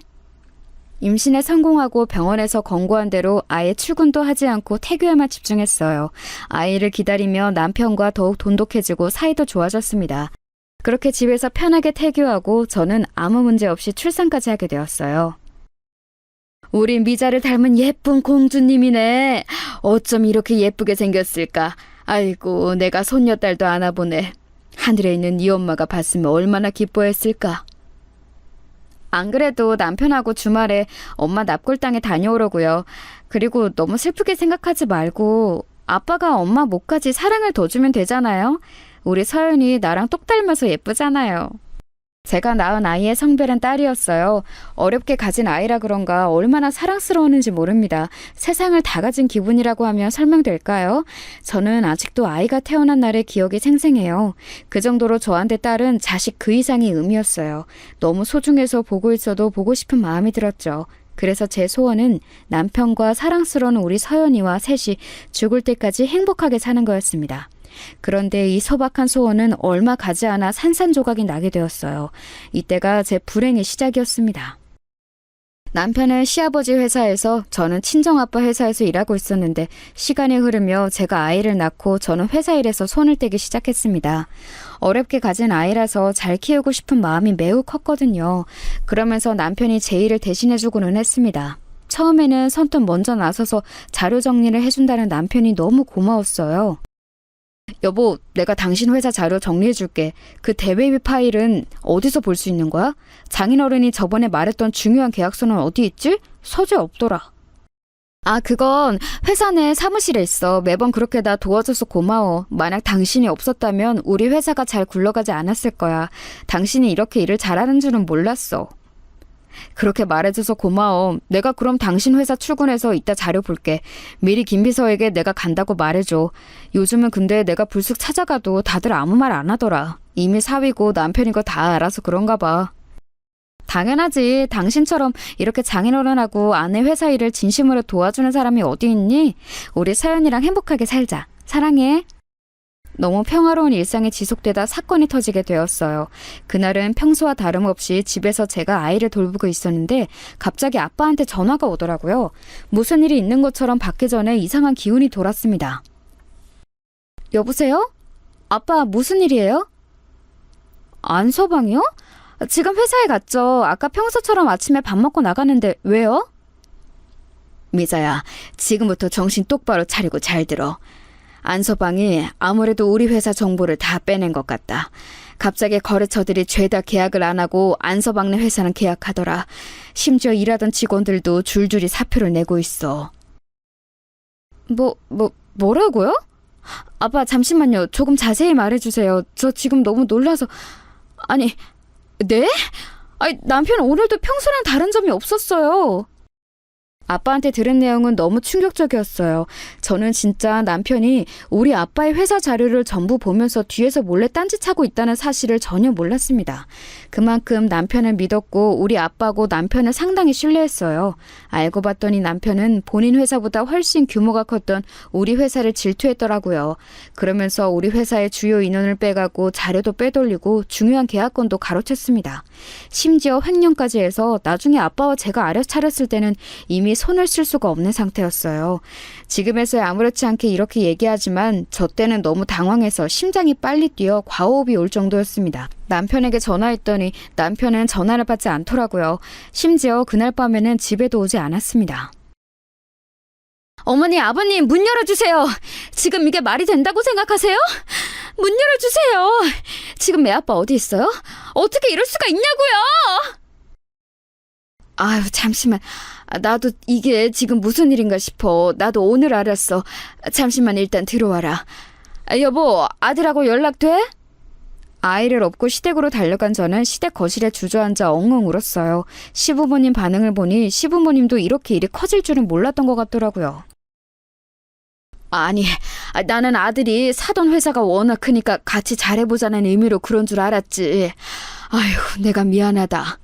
임신에 성공하고 병원에서 권고한 대로 아예 출근도 하지 않고 태교에만 집중했어요. 아이를 기다리며 남편과 더욱 돈독해지고 사이도 좋아졌습니다. 그렇게 집에서 편하게 태교하고 저는 아무 문제 없이 출산까지 하게 되었어요. 우리 미자를 닮은 예쁜 공주님이네. 어쩜 이렇게 예쁘게 생겼을까. 아이고, 내가 손녀딸도 안아보네. 하늘에 있는 네 엄마가 봤으면 얼마나 기뻐했을까. 안 그래도 남편하고 주말에 엄마 납골당에 다녀오려고요. 그리고 너무 슬프게 생각하지 말고 아빠가 엄마 목까지 사랑을 더 주면 되잖아요. 우리 서연이 나랑 똑 닮아서 예쁘잖아요. 제가 낳은 아이의 성별은 딸이었어요. 어렵게 가진 아이라 그런가 얼마나 사랑스러웠는지 모릅니다. 세상을 다 가진 기분이라고 하면 설명될까요? 저는 아직도 아이가 태어난 날의 기억이 생생해요. 그 정도로 저한테 딸은 자식 그 이상의 의미였어요. 너무 소중해서 보고 있어도 보고 싶은 마음이 들었죠. 그래서 제 소원은 남편과 사랑스러운 우리 서연이와 셋이 죽을 때까지 행복하게 사는 거였습니다. 그런데 이 소박한 소원은 얼마 가지 않아 산산조각이 나게 되었어요. 이때가 제 불행의 시작이었습니다. 남편은 시아버지 회사에서 저는 친정아빠 회사에서 일하고 있었는데 시간이 흐르며 제가 아이를 낳고 저는 회사 일에서 손을 떼기 시작했습니다. 어렵게 가진 아이라서 잘 키우고 싶은 마음이 매우 컸거든요. 그러면서 남편이 제 일을 대신해주고는 했습니다. 처음에는 선뜻 먼저 나서서 자료 정리를 해준다는 남편이 너무 고마웠어요. 여보, 내가 당신 회사 자료 정리해줄게. 그 대외비 파일은 어디서 볼 수 있는 거야? 장인어른이 저번에 말했던 중요한 계약서는 어디 있지? 서재 없더라. 아, 그건 회사 내 사무실에 있어. 매번 그렇게 나 도와줘서 고마워. 만약 당신이 없었다면 우리 회사가 잘 굴러가지 않았을 거야. 당신이 이렇게 일을 잘하는 줄은 몰랐어. 그렇게 말해줘서 고마워. 내가 그럼 당신 회사 출근해서 이따 자료 볼게. 미리 김비서에게 내가 간다고 말해줘. 요즘은 근데 내가 불쑥 찾아가도 다들 아무 말 안 하더라. 이미 사위고 남편인 거 다 알아서 그런가 봐. 당연하지. 당신처럼 이렇게 장인어른하고 아내 회사 일을 진심으로 도와주는 사람이 어디 있니? 우리 서연이랑 행복하게 살자. 사랑해. 너무 평화로운 일상이 지속되다 사건이 터지게 되었어요. 그날은 평소와 다름없이 집에서 제가 아이를 돌보고 있었는데 갑자기 아빠한테 전화가 오더라고요. 무슨 일이 있는 것처럼 받기 전에 이상한 기운이 돌았습니다. 여보세요? 아빠 무슨 일이에요? 안서방이요? 지금 회사에 갔죠. 아까 평소처럼 아침에 밥 먹고 나갔는데 왜요? 미자야, 지금부터 정신 똑바로 차리고 잘 들어. 안서방이 아무래도 우리 회사 정보를 다 빼낸 것 같다. 갑자기 거래처들이 죄다 계약을 안 하고 안서방네 회사는 계약하더라. 심지어 일하던 직원들도 줄줄이 사표를 내고 있어. 뭐라고요? 아빠 잠시만요. 조금 자세히 말해주세요. 저 지금 너무 놀라서... 아니, 네? 아니, 남편 오늘도 평소랑 다른 점이 없었어요. 아빠한테 들은 내용은 너무 충격적이었어요. 저는 진짜 남편이 우리 아빠의 회사 자료를 전부 보면서 뒤에서 몰래 딴짓하고 있다는 사실을 전혀 몰랐습니다. 그만큼 남편을 믿었고 우리 아빠고 남편을 상당히 신뢰했어요. 알고 봤더니 남편은 본인 회사보다 훨씬 규모가 컸던 우리 회사를 질투했더라고요. 그러면서 우리 회사의 주요 인원을 빼가고 자료도 빼돌리고 중요한 계약건도 가로챘습니다. 심지어 횡령까지 해서 나중에 아빠와 제가 알아차렸을 때는 이미 손을 쓸 수가 없는 상태였어요. 지금에서야 아무렇지 않게 이렇게 얘기하지만 저 때는 너무 당황해서 심장이 빨리 뛰어 과호흡이 올 정도였습니다. 남편에게 전화했더니 남편은 전화를 받지 않더라고요. 심지어 그날 밤에는 집에도 오지 않았습니다. 어머니, 아버님, 문 열어주세요. 지금 이게 말이 된다고 생각하세요? 문 열어주세요. 지금 애 아빠 어디 있어요? 어떻게 이럴 수가 있냐고요? 아유, 잠시만. 나도 이게 지금 무슨 일인가 싶어. 나도 오늘 알았어. 잠시만 일단 들어와라. 여보, 아들하고 연락돼? 아이를 업고 시댁으로 달려간 저는 시댁 거실에 주저앉아 엉엉 울었어요. 시부모님 반응을 보니 시부모님도 이렇게 일이 커질 줄은 몰랐던 것 같더라고요. 아니, 나는 아들이 사돈 회사가 워낙 크니까 같이 잘해보자는 의미로 그런 줄 알았지. 아휴, 내가 미안하다.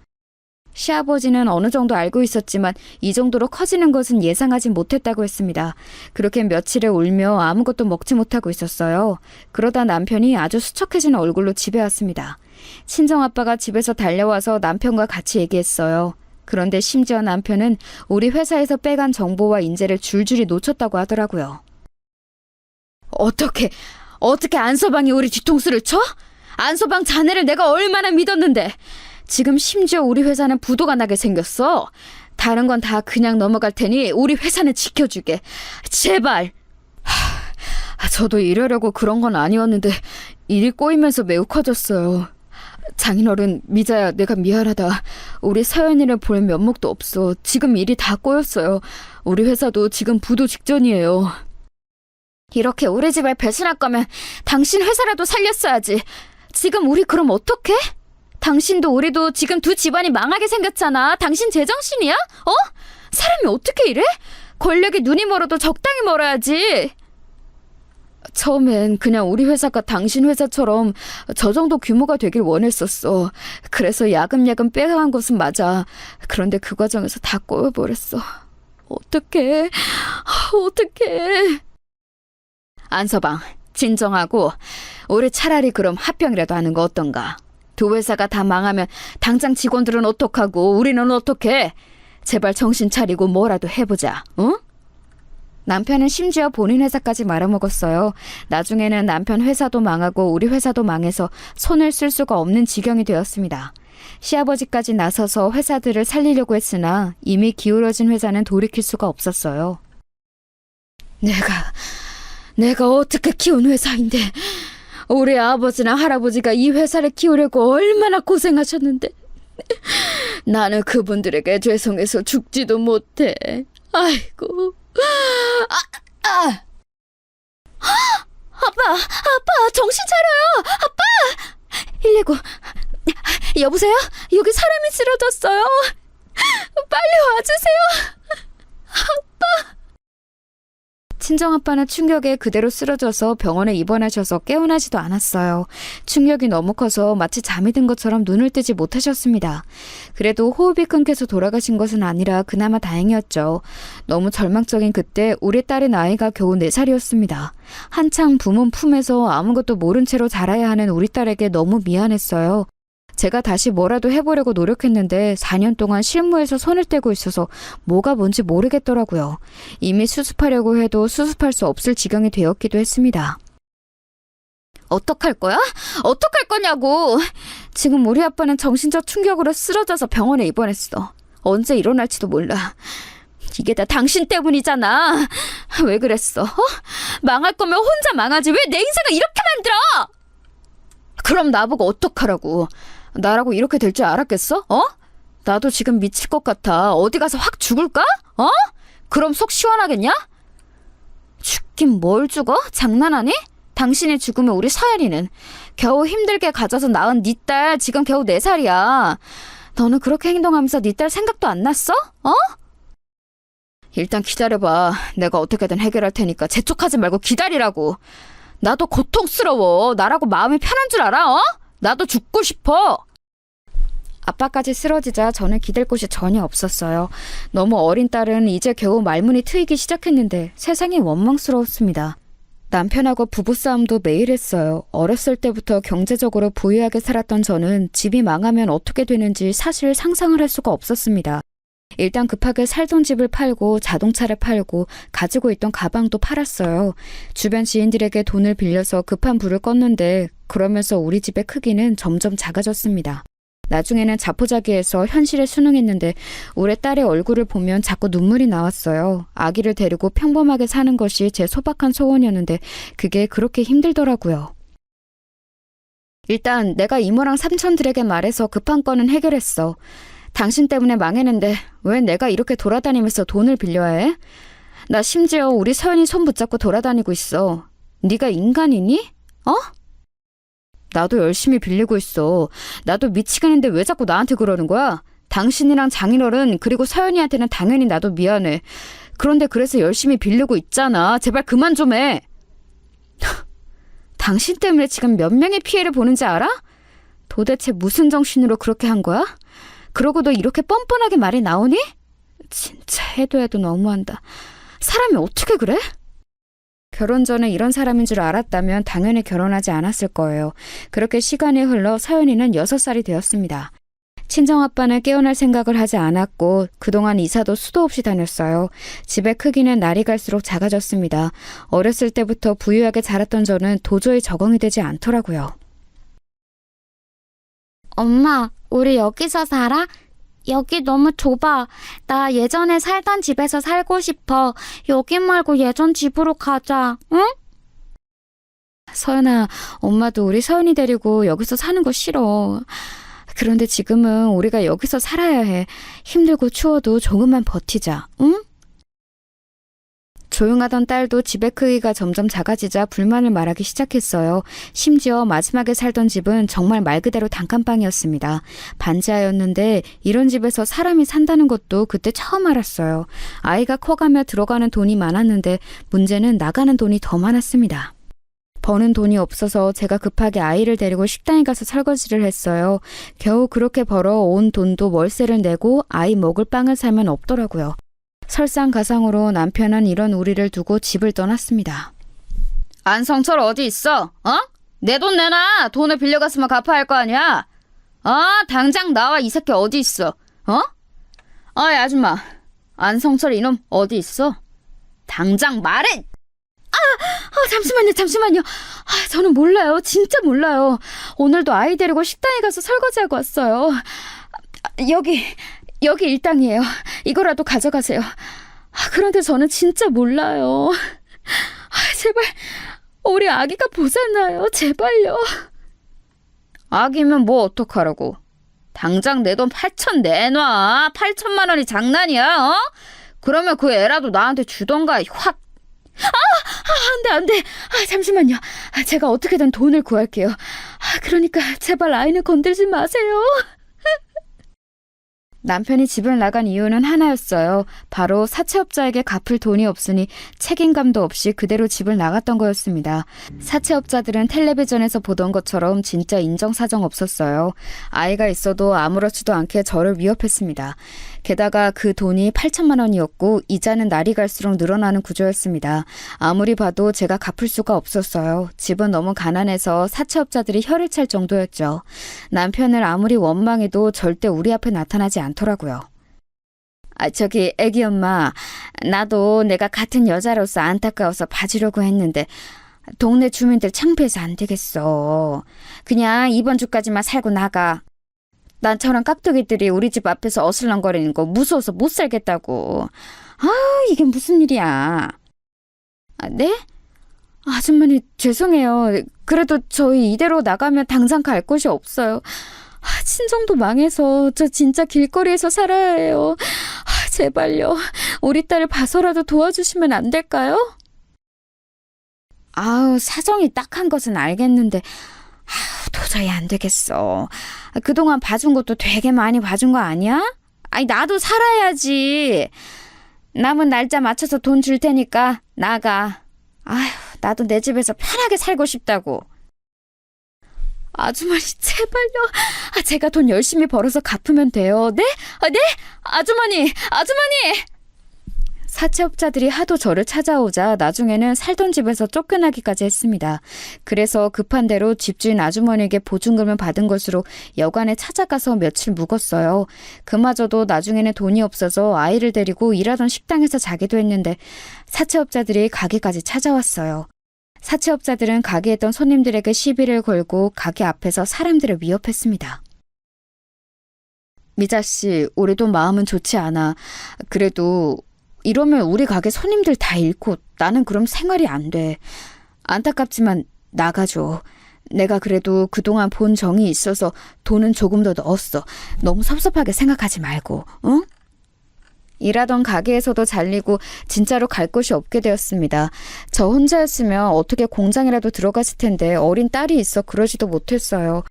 시아버지는 어느 정도 알고 있었지만 이 정도로 커지는 것은 예상하지 못했다고 했습니다. 그렇게 며칠을 울며 아무것도 먹지 못하고 있었어요. 그러다 남편이 아주 수척해진 얼굴로 집에 왔습니다. 친정아빠가 집에서 달려와서 남편과 같이 얘기했어요. 그런데 심지어 남편은 우리 회사에서 빼간 정보와 인재를 줄줄이 놓쳤다고 하더라고요. 어떻게 안서방이 우리 뒤통수를 쳐? 안서방 자네를 내가 얼마나 믿었는데. 지금 심지어 우리 회사는 부도가 나게 생겼어. 다른 건 다 그냥 넘어갈 테니 우리 회사는 지켜주게. 제발. 저도 이러려고 그런 건 아니었는데 일이 꼬이면서 매우 커졌어요. 장인어른, 미자야, 내가 미안하다. 우리 서연이를 볼 면목도 없어. 지금 일이 다 꼬였어요. 우리 회사도 지금 부도 직전이에요. 이렇게 우리 집을 배신할 거면 당신 회사라도 살렸어야지. 지금 우리 그럼 어떡해? 당신도 우리도 지금 두 집안이 망하게 생겼잖아. 당신 제정신이야? 어? 사람이 어떻게 이래? 권력이 눈이 멀어도 적당히 멀어야지. 처음엔 그냥 우리 회사가 당신 회사처럼 저 정도 규모가 되길 원했었어. 그래서 야금야금 빼간 것은 맞아. 그런데 그 과정에서 다 꼬여버렸어. 어떡해. 어떡해. 안서방, 진정하고 우리 차라리 그럼 합병이라도 하는 거 어떤가? 두 회사가 다 망하면 당장 직원들은 어떡하고 우리는 어떡해? 제발 정신 차리고 뭐라도 해보자, 응? 남편은 심지어 본인 회사까지 말아먹었어요. 나중에는 남편 회사도 망하고 우리 회사도 망해서 손을 쓸 수가 없는 지경이 되었습니다. 시아버지까지 나서서 회사들을 살리려고 했으나 이미 기울어진 회사는 돌이킬 수가 없었어요. 내가 어떻게 키운 회사인데 우리 아버지나 할아버지가 이 회사를 키우려고 얼마나 고생하셨는데 나는 그분들에게 죄송해서 죽지도 못해. 아이고. 아빠, 정신 차려요. 아빠. 119. 여보세요? 여기 사람이 쓰러졌어요. 빨리 와주세요. 아빠. 친정아빠는 충격에 그대로 쓰러져서 병원에 입원하셔서 깨어나지도 않았어요. 충격이 너무 커서 마치 잠이 든 것처럼 눈을 뜨지 못하셨습니다. 그래도 호흡이 끊겨서 돌아가신 것은 아니라 그나마 다행이었죠. 너무 절망적인 그때 우리 딸의 나이가 겨우 4살이었습니다. 한창 부모 품에서 아무것도 모른 채로 자라야 하는 우리 딸에게 너무 미안했어요. 제가 다시 뭐라도 해보려고 노력했는데 4년 동안 실무에서 손을 떼고 있어서 뭐가 뭔지 모르겠더라고요. 이미 수습하려고 해도 수습할 수 없을 지경이 되었기도 했습니다. 어떡할 거야? 어떡할 거냐고! 지금 우리 아빠는 정신적 충격으로 쓰러져서 병원에 입원했어. 언제 일어날지도 몰라. 이게 다 당신 때문이잖아. 왜 그랬어? 망할 거면 혼자 망하지. 왜 내 인생을 이렇게 만들어? 그럼 나보고 어떡하라고. 나라고 이렇게 될 줄 알았겠어? 나도 지금 미칠 것 같아. 어디 가서 확 죽을까? 그럼 속 시원하겠냐? 죽긴 뭘 죽어? 장난하니? 당신이 죽으면 우리 서연이는 겨우 힘들게 가져서 낳은 네 딸 지금 겨우 4살이야. 너는 그렇게 행동하면서 네 딸 생각도 안 났어? 일단 기다려봐. 내가 어떻게든 해결할 테니까 재촉하지 말고 기다리라고. 나도 고통스러워. 나라고 마음이 편한 줄 알아? 어? 나도 죽고 싶어. 아빠까지 쓰러지자 저는 기댈 곳이 전혀 없었어요. 너무 어린 딸은 이제 겨우 말문이 트이기 시작했는데 세상이 원망스러웠습니다. 남편하고 부부싸움도 매일 했어요. 어렸을 때부터 경제적으로 부유하게 살았던 저는 집이 망하면 어떻게 되는지 사실 상상을 할 수가 없었습니다. 일단 급하게 살던 집을 팔고 자동차를 팔고 가지고 있던 가방도 팔았어요. 주변 지인들에게 돈을 빌려서 급한 불을 껐는데 그러면서 우리 집의 크기는 점점 작아졌습니다. 나중에는 자포자기해서 현실에 순응했는데 우리 딸의 얼굴을 보면 자꾸 눈물이 나왔어요. 아기를 데리고 평범하게 사는 것이 제 소박한 소원이었는데 그게 그렇게 힘들더라고요. 일단 내가 이모랑 삼촌들에게 말해서 급한 건은 해결했어. 당신 때문에 망했는데 왜 내가 이렇게 돌아다니면서 돈을 빌려야 해? 나 심지어 우리 서연이 손 붙잡고 돌아다니고 있어. 네가 인간이니? 어? 나도 열심히 빌리고 있어. 나도 미치겠는데 왜 자꾸 나한테 그러는 거야? 당신이랑 장인어른 그리고 서연이한테는 당연히 나도 미안해. 그런데 그래서 열심히 빌리고 있잖아. 제발 그만 좀 해. 당신 때문에 지금 몇 명의 피해를 보는지 알아? 도대체 무슨 정신으로 그렇게 한 거야? 그러고도 이렇게 뻔뻔하게 말이 나오니? 진짜 해도 너무한다. 사람이 어떻게 그래? 결혼 전에 이런 사람인 줄 알았다면 당연히 결혼하지 않았을 거예요. 그렇게 시간이 흘러 서연이는 6살이 되었습니다. 친정아빠는 깨어날 생각을 하지 않았고 그동안 이사도 수도 없이 다녔어요. 집의 크기는 날이 갈수록 작아졌습니다. 어렸을 때부터 부유하게 자랐던 저는 도저히 적응이 되지 않더라고요. 엄마, 우리 여기서 살아? 여기 너무 좁아. 나 예전에 살던 집에서 살고 싶어. 여기 말고 예전 집으로 가자. 응? 서연아, 엄마도 우리 서연이 데리고 여기서 사는 거 싫어. 그런데 지금은 우리가 여기서 살아야 해. 힘들고 추워도 조금만 버티자, 응? 조용하던 딸도 집의 크기가 점점 작아지자 불만을 말하기 시작했어요. 심지어 마지막에 살던 집은 정말 말 그대로 단칸방이었습니다. 반지하였는데 이런 집에서 사람이 산다는 것도 그때 처음 알았어요. 아이가 커가며 들어가는 돈이 많았는데 문제는 나가는 돈이 더 많았습니다. 버는 돈이 없어서 제가 급하게 아이를 데리고 식당에 가서 설거지를 했어요. 겨우 그렇게 벌어 온 돈도 월세를 내고 아이 먹을 빵을 사면 없더라고요. 설상가상으로 남편은 이런 우리를 두고 집을 떠났습니다. 안성철 어디 있어? 어? 내 돈 내놔. 돈을 빌려갔으면 갚아야 할 거 아니야? 당장 나와. 이 새끼 어디 있어? 어이 아줌마, 안성철 이놈 어디 있어? 당장 말해! 잠시만요. 저는 몰라요. 진짜 몰라요. 오늘도 아이 데리고 식당에 가서 설거지하고 왔어요. 여기 일당이에요. 이거라도 가져가세요. 그런데 저는 진짜 몰라요. 제발 우리 아기가 보잖아요. 제발요. 아기면 뭐 어떡하라고. 당장 내 돈 8천 내놔. 8천만 원이 장난이야? 어? 그러면 그 애라도 나한테 주던가 확. 안 돼. 잠시만요. 제가 어떻게든 돈을 구할게요. 그러니까 제발 아이는 건들지 마세요. 남편이 집을 나간 이유는 하나였어요. 바로 사채업자에게 갚을 돈이 없으니 책임감도 없이 그대로 집을 나갔던 거였습니다. 사채업자들은 텔레비전에서 보던 것처럼 진짜 인정사정 없었어요. 아이가 있어도 아무렇지도 않게 저를 위협했습니다. 게다가 그 돈이 8천만 원이었고 이자는 날이 갈수록 늘어나는 구조였습니다. 아무리 봐도 제가 갚을 수가 없었어요. 집은 너무 가난해서 사채업자들이 혀를 찰 정도였죠. 남편을 아무리 원망해도 절대 우리 앞에 나타나지 않더라고요. 저기 애기 엄마, 나도 내가 같은 여자로서 안타까워서 봐주려고 했는데 동네 주민들 창피해서 안 되겠어. 그냥 이번 주까지만 살고 나가. 난 저런 깍두기들이 우리 집 앞에서 어슬렁거리는 거 무서워서 못 살겠다고. 이게 무슨 일이야. 네? 아줌마님 죄송해요. 그래도 저희 이대로 나가면 당장 갈 곳이 없어요. 친정도 망해서 저 진짜 길거리에서 살아야 해요. 제발요. 우리 딸을 봐서라도 도와주시면 안 될까요? 사정이 딱한 것은 알겠는데 도저히 안 되겠어. 그동안 봐준 것도 되게 많이 봐준 거 아니야? 나도 살아야지. 남은 날짜 맞춰서 돈 줄 테니까 나가. 아휴, 나도 내 집에서 편하게 살고 싶다고. 아주머니, 제발요. 제가 돈 열심히 벌어서 갚으면 돼요. 네? 네? 아주머니! 사채업자들이 하도 저를 찾아오자 나중에는 살던 집에서 쫓겨나기까지 했습니다. 그래서 급한 대로 집주인 아주머니에게 보증금을 받은 것으로 여관에 찾아가서 며칠 묵었어요. 그마저도 나중에는 돈이 없어서 아이를 데리고 일하던 식당에서 자기도 했는데 사채업자들이 가게까지 찾아왔어요. 사채업자들은 가게에 있던 손님들에게 시비를 걸고 가게 앞에서 사람들을 위협했습니다. 미자씨, 우리도 마음은 좋지 않아. 그래도 이러면 우리 가게 손님들 다 잃고 나는 그럼 생활이 안 돼. 안타깝지만 나가줘. 내가 그래도 그동안 본 정이 있어서 돈은 조금 더 넣었어. 너무 섭섭하게 생각하지 말고, 응? 일하던 가게에서도 잘리고 진짜로 갈 곳이 없게 되었습니다. 저 혼자였으면 어떻게 공장이라도 들어갔을 텐데 어린 딸이 있어 그러지도 못했어요.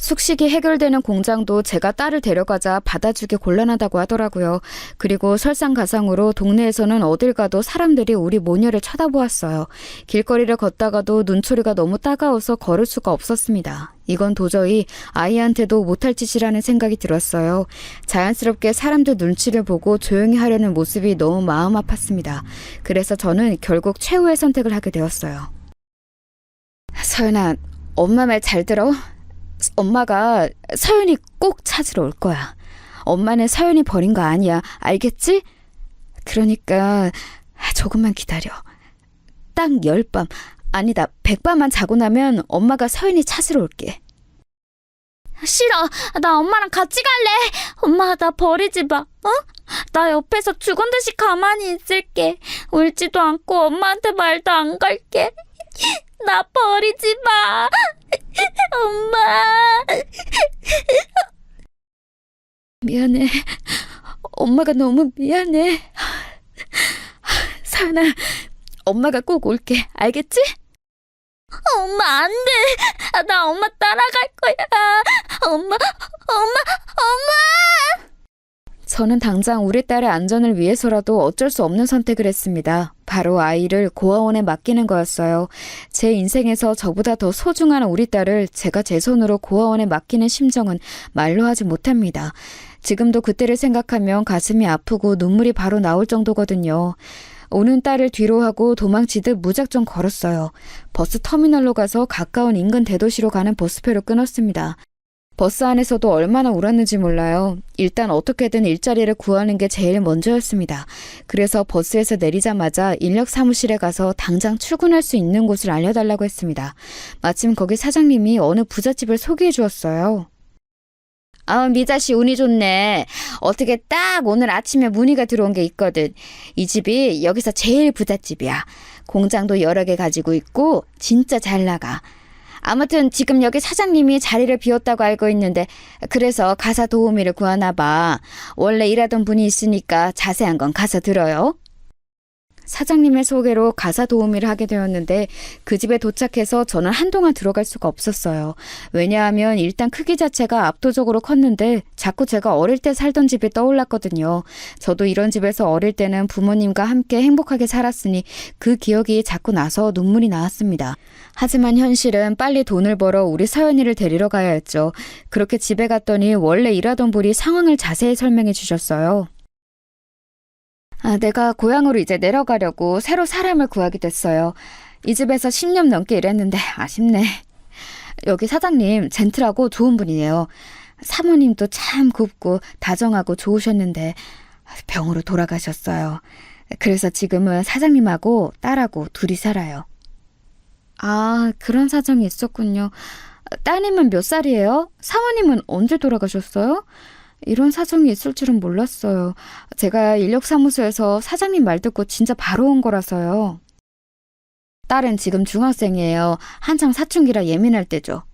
숙식이 해결되는 공장도 제가 딸을 데려가자 받아주기 곤란하다고 하더라고요. 그리고 설상가상으로 동네에서는 어딜 가도 사람들이 우리 모녀를 쳐다보았어요. 길거리를 걷다가도 눈초리가 너무 따가워서 걸을 수가 없었습니다. 이건 도저히 아이한테도 못할 짓이라는 생각이 들었어요. 자연스럽게 사람들 눈치를 보고 조용히 하려는 모습이 너무 마음 아팠습니다. 그래서 저는 결국 최후의 선택을 하게 되었어요. 서연아, 엄마 말 잘 들어? 엄마가 서연이 꼭 찾으러 올 거야. 엄마는 서연이 버린 거 아니야. 알겠지? 그러니까 조금만 기다려. 딱 10밤, 아니다 100밤만 자고 나면 엄마가 서연이 찾으러 올게. 싫어. 나 엄마랑 같이 갈래. 엄마, 나 버리지 마. 어? 나 옆에서 죽은 듯이 가만히 있을게. 울지도 않고 엄마한테 말도 안 걸게. 나 버리지 마. 엄마. 미안해. 엄마가 너무 미안해. 서연아, 엄마가 꼭 올게. 알겠지? 엄마, 안 돼. 나 엄마 따라갈 거야. 엄마. 저는 당장 우리 딸의 안전을 위해서라도 어쩔 수 없는 선택을 했습니다. 바로 아이를 고아원에 맡기는 거였어요. 제 인생에서 저보다 더 소중한 우리 딸을 제가 제 손으로 고아원에 맡기는 심정은 말로 하지 못합니다. 지금도 그때를 생각하면 가슴이 아프고 눈물이 바로 나올 정도거든요. 오는 딸을 뒤로 하고 도망치듯 무작정 걸었어요. 버스 터미널로 가서 가까운 인근 대도시로 가는 버스표를 끊었습니다. 버스 안에서도 얼마나 울었는지 몰라요. 일단 어떻게든 일자리를 구하는 게 제일 먼저였습니다. 그래서 버스에서 내리자마자 인력 사무실에 가서 당장 출근할 수 있는 곳을 알려달라고 했습니다. 마침 거기 사장님이 어느 부잣집을 소개해 주었어요. 미자씨 운이 좋네. 어떻게 딱 오늘 아침에 문의가 들어온 게 있거든. 이 집이 여기서 제일 부잣집이야. 공장도 여러 개 가지고 있고 진짜 잘 나가. 아무튼 지금 여기 사장님이 자리를 비웠다고 알고 있는데 그래서 가사 도우미를 구하나 봐. 원래 일하던 분이 있으니까 자세한 건 가서 들어요. 사장님의 소개로 가사 도우미를 하게 되었는데 그 집에 도착해서 저는 한동안 들어갈 수가 없었어요. 왜냐하면 일단 크기 자체가 압도적으로 컸는데 자꾸 제가 어릴 때 살던 집이 떠올랐거든요. 저도 이런 집에서 어릴 때는 부모님과 함께 행복하게 살았으니 그 기억이 자꾸 나서 눈물이 나왔습니다. 하지만 현실은 빨리 돈을 벌어 우리 서연이를 데리러 가야 했죠. 그렇게 집에 갔더니 원래 일하던 분이 상황을 자세히 설명해 주셨어요. 내가 고향으로 이제 내려가려고 새로 사람을 구하게 됐어요. 이 집에서 10년 넘게 일했는데 아쉽네. 여기 사장님 젠틀하고 좋은 분이에요. 사모님도 참 곱고 다정하고 좋으셨는데 병으로 돌아가셨어요. 그래서 지금은 사장님하고 딸하고 둘이 살아요. 그런 사정이 있었군요. 따님은 몇 살이에요? 사모님은 언제 돌아가셨어요? 이런 사정이 있을 줄은 몰랐어요. 제가 인력사무소에서 사장님 말 듣고 진짜 바로 온 거라서요. 딸은 지금 중학생이에요. 한창 사춘기라 예민할 때죠.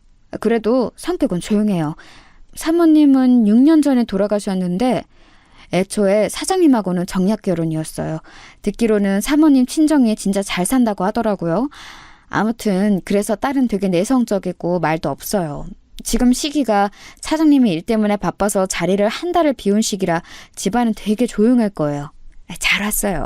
그래도 성격은 조용해요. 사모님은 6년 전에 돌아가셨는데 애초에 사장님하고는 정략 결혼이었어요. 듣기로는 사모님 친정이 진짜 잘 산다고 하더라고요. 아무튼 그래서 딸은 되게 내성적이고 말도 없어요. 지금 시기가 사장님이 일 때문에 바빠서 자리를 한 달을 비운 시기라 집안은 되게 조용할 거예요. 잘 왔어요.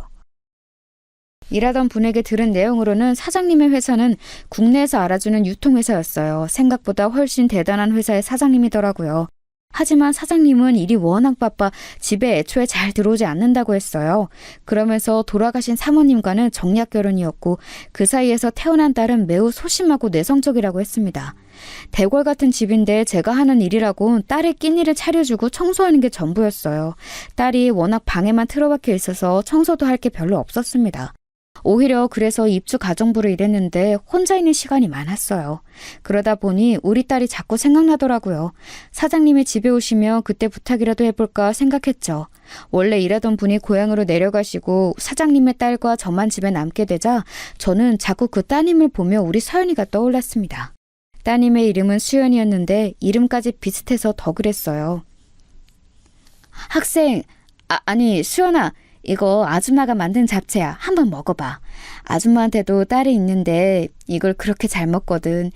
일하던 분에게 들은 내용으로는 사장님의 회사는 국내에서 알아주는 유통회사였어요. 생각보다 훨씬 대단한 회사의 사장님이더라고요. 하지만 사장님은 일이 워낙 바빠 집에 애초에 잘 들어오지 않는다고 했어요. 그러면서 돌아가신 사모님과는 정략 결혼이었고 그 사이에서 태어난 딸은 매우 소심하고 내성적이라고 했습니다. 대궐 같은 집인데 제가 하는 일이라고 딸의 끼니를 차려주고 청소하는 게 전부였어요. 딸이 워낙 방에만 틀어박혀 있어서 청소도 할 게 별로 없었습니다. 오히려 그래서 입주 가정부로 일했는데 혼자 있는 시간이 많았어요. 그러다 보니 우리 딸이 자꾸 생각나더라고요. 사장님이 집에 오시면 그때 부탁이라도 해볼까 생각했죠. 원래 일하던 분이 고향으로 내려가시고 사장님의 딸과 저만 집에 남게 되자 저는 자꾸 그 따님을 보며 우리 서연이가 떠올랐습니다. 따님의 이름은 수연이었는데 이름까지 비슷해서 더 그랬어요. 학생, 아니 수연아. 이거 아줌마가 만든 잡채야. 한번 먹어봐. 아줌마한테도 딸이 있는데 이걸 그렇게 잘 먹거든.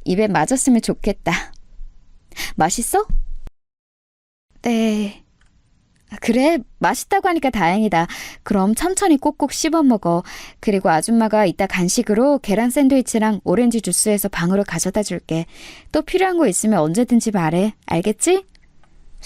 입에 맞았으면 좋겠다. 맛있어? 네. 그래? 맛있다고 하니까 다행이다. 그럼 천천히 꼭꼭 씹어 먹어. 그리고 아줌마가 이따 간식으로 계란 샌드위치랑 오렌지 주스해서 방으로 가져다 줄게. 또 필요한 거 있으면 언제든지 말해. 알겠지?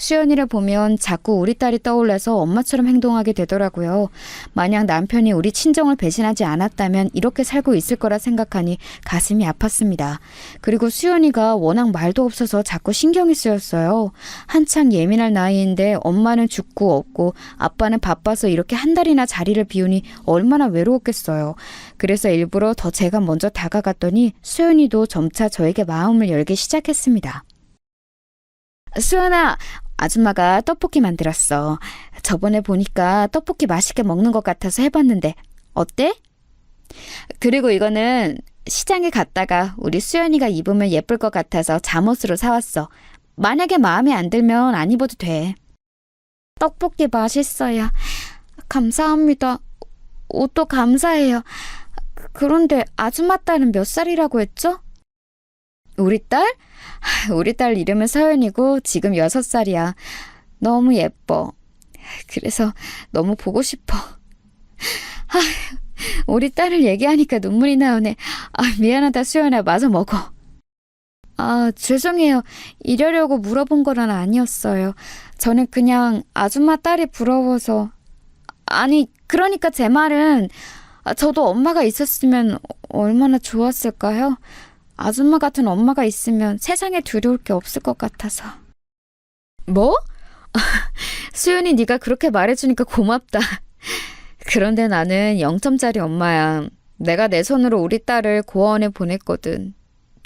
수연이를 보면 자꾸 우리 딸이 떠올라서 엄마처럼 행동하게 되더라고요. 만약 남편이 우리 친정을 배신하지 않았다면 이렇게 살고 있을 거라 생각하니 가슴이 아팠습니다. 그리고 수연이가 워낙 말도 없어서 자꾸 신경이 쓰였어요. 한창 예민할 나이인데 엄마는 죽고 없고 아빠는 바빠서 이렇게 한 달이나 자리를 비우니 얼마나 외로웠겠어요. 그래서 일부러 더 제가 먼저 다가갔더니 수연이도 점차 저에게 마음을 열기 시작했습니다. 수연아, 아줌마가 떡볶이 만들었어. 저번에 보니까 떡볶이 맛있게 먹는 것 같아서 해봤는데 어때? 그리고 이거는 시장에 갔다가 우리 수연이가 입으면 예쁠 것 같아서 잠옷으로 사왔어. 만약에 마음에 안 들면 안 입어도 돼. 떡볶이 맛있어요. 감사합니다. 옷도 감사해요. 그런데 아줌마 딸은 몇 살이라고 했죠? 우리 딸? 우리 딸 이름은 서연이고 지금 6살이야. 너무 예뻐. 그래서 너무 보고 싶어. 우리 딸을 얘기하니까 눈물이 나오네. 미안하다 수연아. 마저 먹어. 죄송해요. 이러려고 물어본 건 아니었어요. 저는 그냥 아줌마 딸이 부러워서. 아니, 그러니까 제 말은 저도 엄마가 있었으면 얼마나 좋았을까요? 아줌마 같은 엄마가 있으면 세상에 두려울 게 없을 것 같아서. 뭐? 수연이 네가 그렇게 말해주니까 고맙다. 그런데 나는 0점짜리 엄마야. 내가 내 손으로 우리 딸을 고아원에 보냈거든.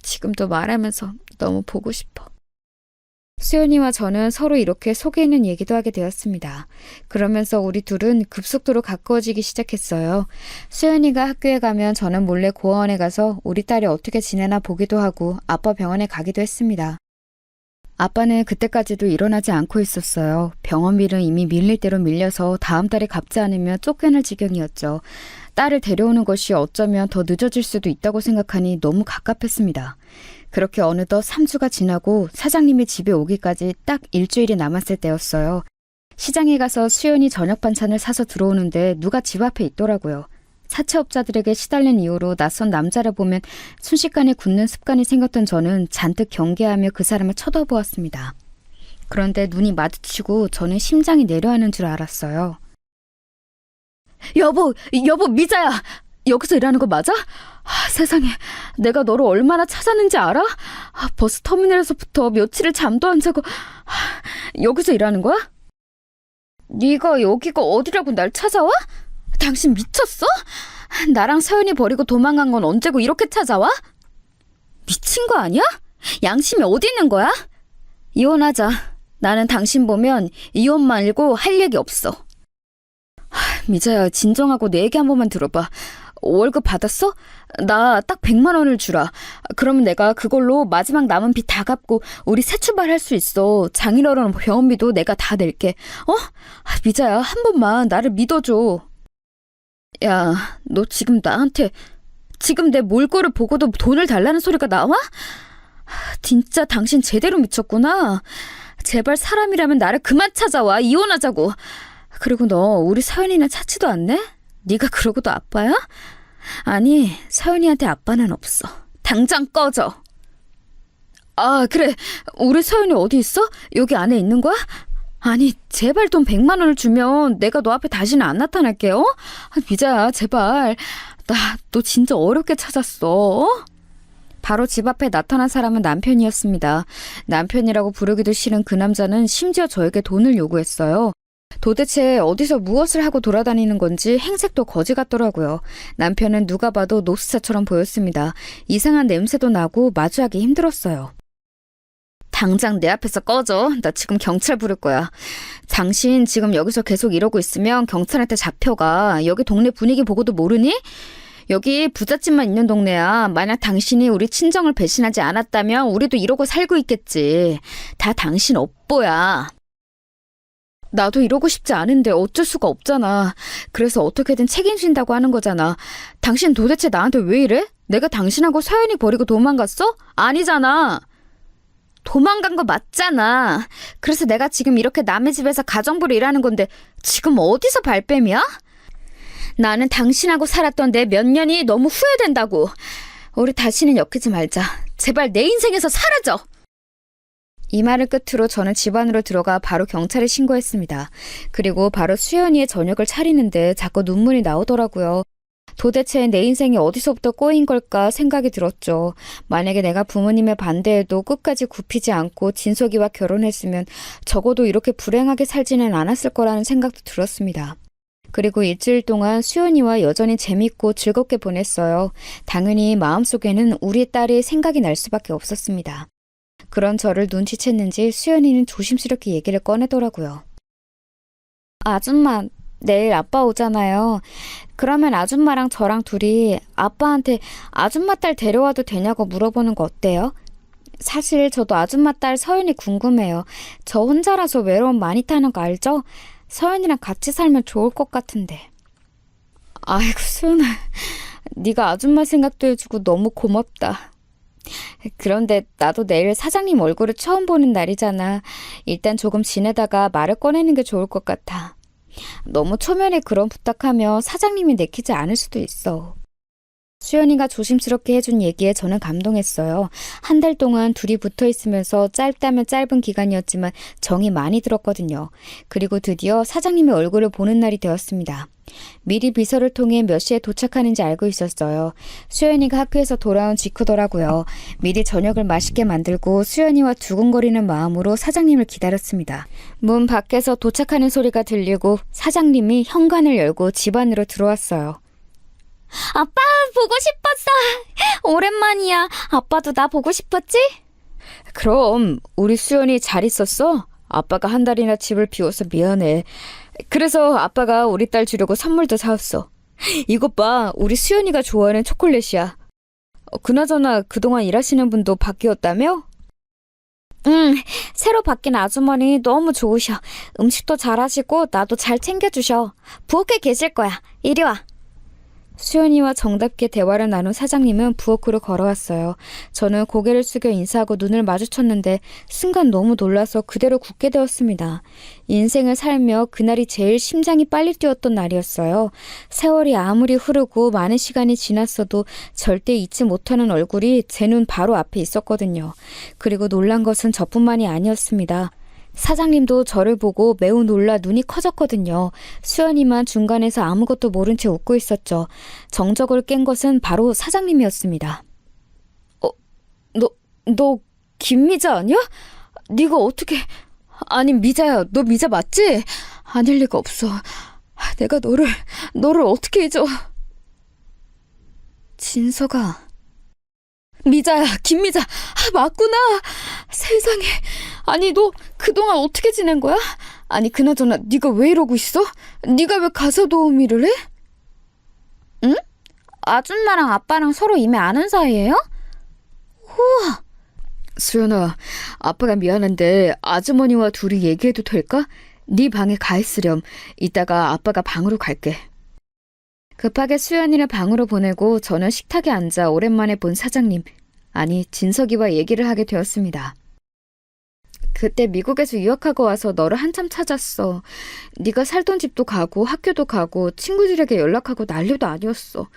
지금도 말하면서 너무 보고 싶어. 수연이와 저는 서로 이렇게 속에 있는 얘기도 하게 되었습니다. 그러면서 우리 둘은 급속도로 가까워지기 시작했어요. 수연이가 학교에 가면 저는 몰래 고아원에 가서 우리 딸이 어떻게 지내나 보기도 하고 아빠 병원에 가기도 했습니다. 아빠는 그때까지도 일어나지 않고 있었어요. 병원비는 이미 밀릴 대로 밀려서 다음 달에 갚지 않으면 쫓겨날 지경이었죠. 딸을 데려오는 것이 어쩌면 더 늦어질 수도 있다고 생각하니 너무 갑갑했습니다. 그렇게 어느덧 3주가 지나고 사장님이 집에 오기까지 딱 일주일이 남았을 때였어요. 시장에 가서 수연이 저녁 반찬을 사서 들어오는데 누가 집 앞에 있더라고요. 사채업자들에게 시달린 이후로 낯선 남자를 보면 순식간에 굳는 습관이 생겼던 저는 잔뜩 경계하며 그 사람을 쳐다보았습니다. 그런데 눈이 마주치고 저는 심장이 내려앉는 줄 알았어요. 여보, 미자야! 여기서 일하는 거 맞아? 세상에, 내가 너를 얼마나 찾았는지 알아? 버스 터미널에서부터 며칠을 잠도 안 자고 여기서 일하는 거야? 네가 여기가 어디라고 날 찾아와? 당신 미쳤어? 나랑 서연이 버리고 도망간 건 언제고 이렇게 찾아와? 미친 거 아니야? 양심이 어디 있는 거야? 이혼하자. 나는 당신 보면 이혼 말고 할 얘기 없어. 미자야, 진정하고 내 얘기 한 번만 들어봐. 월급 받았어? 나 딱 100만 원을 주라. 그러면 내가 그걸로 마지막 남은 빚 다 갚고 우리 새 출발할 수 있어. 장인어른 병원비도 내가 다 낼게. 미자야, 한 번만 나를 믿어줘. 야, 너 지금 나한테 지금 내 몰골을 보고도 돈을 달라는 소리가 나와? 진짜 당신 제대로 미쳤구나. 제발 사람이라면 나를 그만 찾아와. 이혼하자고. 그리고 너 우리 서연이는 찾지도 않네? 네가 그러고도 아빠야? 아니, 서연이한테 아빠는 없어. 당장 꺼져. 아, 그래. 우리 서연이 어디 있어? 여기 안에 있는 거야? 아니, 제발 돈 100만 원을 주면 내가 너 앞에 다시는 안 나타날게, 어? 미자야, 제발. 너 진짜 어렵게 찾았어. 바로 집 앞에 나타난 사람은 남편이었습니다. 남편이라고 부르기도 싫은 그 남자는 심지어 저에게 돈을 요구했어요. 도대체 어디서 무엇을 하고 돌아다니는 건지 행색도 거지 같더라고요. 남편은 누가 봐도 노숙자처럼 보였습니다. 이상한 냄새도 나고 마주하기 힘들었어요. 당장 내 앞에서 꺼져. 나 지금 경찰 부를 거야. 당신 지금 여기서 계속 이러고 있으면 경찰한테 잡혀가. 여기 동네 분위기 보고도 모르니? 여기 부잣집만 있는 동네야. 만약 당신이 우리 친정을 배신하지 않았다면 우리도 이러고 살고 있겠지. 다 당신 업보야. 나도 이러고 싶지 않은데 어쩔 수가 없잖아. 그래서 어떻게든 책임진다고 하는 거잖아. 당신 도대체 나한테 왜 이래? 내가 당신하고 서연이 버리고 도망갔어? 아니잖아. 도망간 거 맞잖아. 그래서 내가 지금 이렇게 남의 집에서 가정부로 일하는 건데 지금 어디서 발뺌이야? 나는 당신하고 살았던 내 몇 년이 너무 후회된다고. 우리 다시는 엮이지 말자. 제발 내 인생에서 사라져. 이 말을 끝으로 저는 집 안으로 들어가 바로 경찰에 신고했습니다. 그리고 바로 수연이의 저녁을 차리는데 자꾸 눈물이 나오더라고요. 도대체 내 인생이 어디서부터 꼬인 걸까 생각이 들었죠. 만약에 내가 부모님의 반대에도 끝까지 굽히지 않고 진석이와 결혼했으면 적어도 이렇게 불행하게 살지는 않았을 거라는 생각도 들었습니다. 그리고 일주일 동안 수연이와 여전히 재밌고 즐겁게 보냈어요. 당연히 마음속에는 우리 딸의 생각이 날 수밖에 없었습니다. 그런 저를 눈치챘는지 수연이는 조심스럽게 얘기를 꺼내더라고요. 아줌마, 내일 아빠 오잖아요. 그러면 아줌마랑 저랑 둘이 아빠한테 아줌마 딸 데려와도 되냐고 물어보는 거 어때요? 사실 저도 아줌마 딸 서연이 궁금해요. 저 혼자라서 외로움 많이 타는 거 알죠? 서연이랑 같이 살면 좋을 것 같은데. 아이고 수연아, 네가 아줌마 생각도 해주고 너무 고맙다. 그런데 나도 내일 사장님 얼굴을 처음 보는 날이잖아. 일단 조금 지내다가 말을 꺼내는 게 좋을 것 같아. 너무 초면에 그런 부탁하면 사장님이 내키지 않을 수도 있어. 수연이가 조심스럽게 해준 얘기에 저는 감동했어요. 한 달 동안 둘이 붙어 있으면서 짧다면 짧은 기간이었지만 정이 많이 들었거든요. 그리고 드디어 사장님의 얼굴을 보는 날이 되었습니다. 미리 비서를 통해 몇 시에 도착하는지 알고 있었어요. 수연이가 학교에서 돌아온 직후더라고요. 미리 저녁을 맛있게 만들고 수연이와 두근거리는 마음으로 사장님을 기다렸습니다. 문 밖에서 도착하는 소리가 들리고 사장님이 현관을 열고 집 안으로 들어왔어요. 아빠 보고 싶었어. 오랜만이야. 아빠도 나 보고 싶었지? 그럼 우리 수연이 잘 있었어? 아빠가 한 달이나 집을 비워서 미안해. 그래서 아빠가 우리 딸 주려고 선물도 사왔어. 이것 봐, 우리 수연이가 좋아하는 초콜릿이야. 그나저나 그동안 일하시는 분도 바뀌었다며? 응, 새로 바뀐 아주머니 너무 좋으셔. 음식도 잘하시고 나도 잘 챙겨주셔. 부엌에 계실 거야. 이리 와. 수연이와 정답게 대화를 나눈 사장님은 부엌으로 걸어왔어요. 저는 고개를 숙여 인사하고 눈을 마주쳤는데 순간 너무 놀라서 그대로 굳게 되었습니다. 인생을 살며 그날이 제일 심장이 빨리 뛰었던 날이었어요. 세월이 아무리 흐르고 많은 시간이 지났어도 절대 잊지 못하는 얼굴이 제 눈 바로 앞에 있었거든요. 그리고 놀란 것은 저뿐만이 아니었습니다. 사장님도 저를 보고 매우 놀라 눈이 커졌거든요. 수연이만 중간에서 아무것도 모른 채 웃고 있었죠. 정적을 깬 것은 바로 사장님이었습니다. 너 김미자 아니야? 네가 어떻게... 아니 미자야, 너 미자 맞지? 아닐 리가 없어. 내가 너를 어떻게 잊어. 진서가... 미자야, 김미자. 맞구나. 세상에. 아니 너 그동안 어떻게 지낸 거야? 아니 그나저나 네가 왜 이러고 있어? 네가 왜 가사 도우미 일을 해? 응? 아줌마랑 아빠랑 서로 이미 아는 사이예요? 우와. 수연아, 아빠가 미안한데 아주머니와 둘이 얘기해도 될까? 네 방에 가 있으렴. 이따가 아빠가 방으로 갈게. 급하게 수연이를 방으로 보내고 저는 식탁에 앉아 오랜만에 본 사장님, 아니 진석이와 얘기를 하게 되었습니다. 그때 미국에서 유학하고 와서 너를 한참 찾았어. 네가 살던 집도 가고 학교도 가고 친구들에게 연락하고 난리도 아니었어.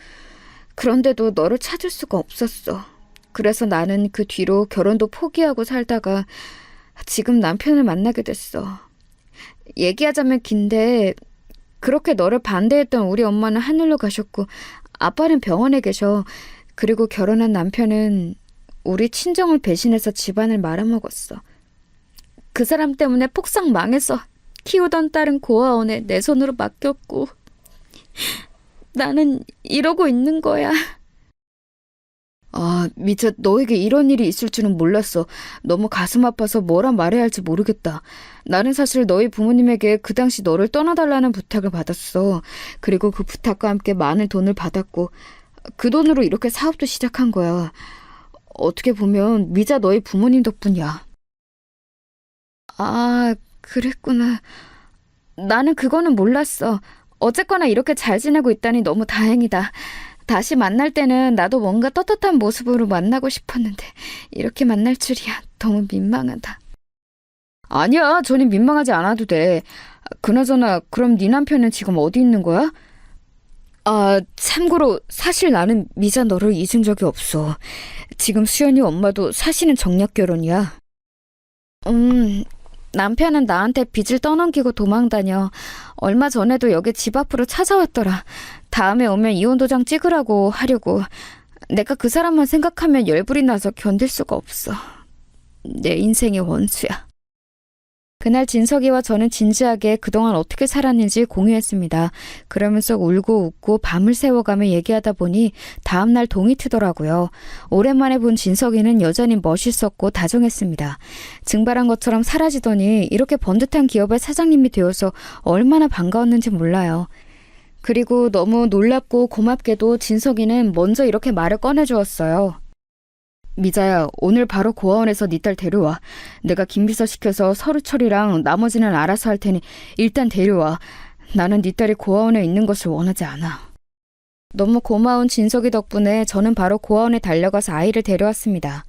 그런데도 너를 찾을 수가 없었어. 그래서 나는 그 뒤로 결혼도 포기하고 살다가 지금 남편을 만나게 됐어. 얘기하자면 긴데 그렇게 너를 반대했던 우리 엄마는 하늘로 가셨고 아빠는 병원에 계셔. 그리고 결혼한 남편은 우리 친정을 배신해서 집안을 말아먹었어. 그 사람 때문에 폭삭 망해서 키우던 딸은 고아원에 내 손으로 맡겼고 나는 이러고 있는 거야. 아, 미차, 너에게 이런 일이 있을 줄은 몰랐어. 너무 가슴 아파서 뭐라 말해야 할지 모르겠다. 나는 사실 너희 부모님에게 그 당시 너를 떠나달라는 부탁을 받았어. 그리고 그 부탁과 함께 많은 돈을 받았고 그 돈으로 이렇게 사업도 시작한 거야. 어떻게 보면 미자 너희 부모님 덕분이야. 아, 그랬구나. 나는 그거는 몰랐어. 어쨌거나 이렇게 잘 지내고 있다니 너무 다행이다. 다시 만날 때는 나도 뭔가 떳떳한 모습으로 만나고 싶었는데 이렇게 만날 줄이야. 너무 민망하다. 아니야, 전혀 민망하지 않아도 돼. 그나저나 그럼 네 남편은 지금 어디 있는 거야? 아, 참고로 사실 나는 미자 너를 잊은 적이 없어. 지금 수연이 엄마도 사실은 정략 결혼이야. 남편은 나한테 빚을 떠넘기고 도망다녀. 얼마 전에도 여기 집 앞으로 찾아왔더라. 다음에 오면 이혼 도장 찍으라고 하려고. 내가 그 사람만 생각하면 열불이 나서 견딜 수가 없어. 내 인생의 원수야. 그날 진석이와 저는 진지하게 그동안 어떻게 살았는지 공유했습니다. 그러면서 울고 웃고 밤을 새워가며 얘기하다 보니 다음날 동이 트더라고요. 오랜만에 본 진석이는 여전히 멋있었고 다정했습니다. 증발한 것처럼 사라지더니 이렇게 번듯한 기업의 사장님이 되어서 얼마나 반가웠는지 몰라요. 그리고 너무 놀랍고 고맙게도 진석이는 먼저 이렇게 말을 꺼내주었어요. 미자야, 오늘 바로 고아원에서 네 딸 데려와. 내가 김비서 시켜서 서류 처리랑 나머지는 알아서 할 테니 일단 데려와. 나는 네 딸이 고아원에 있는 것을 원하지 않아. 너무 고마운 진석이 덕분에 저는 바로 고아원에 달려가서 아이를 데려왔습니다.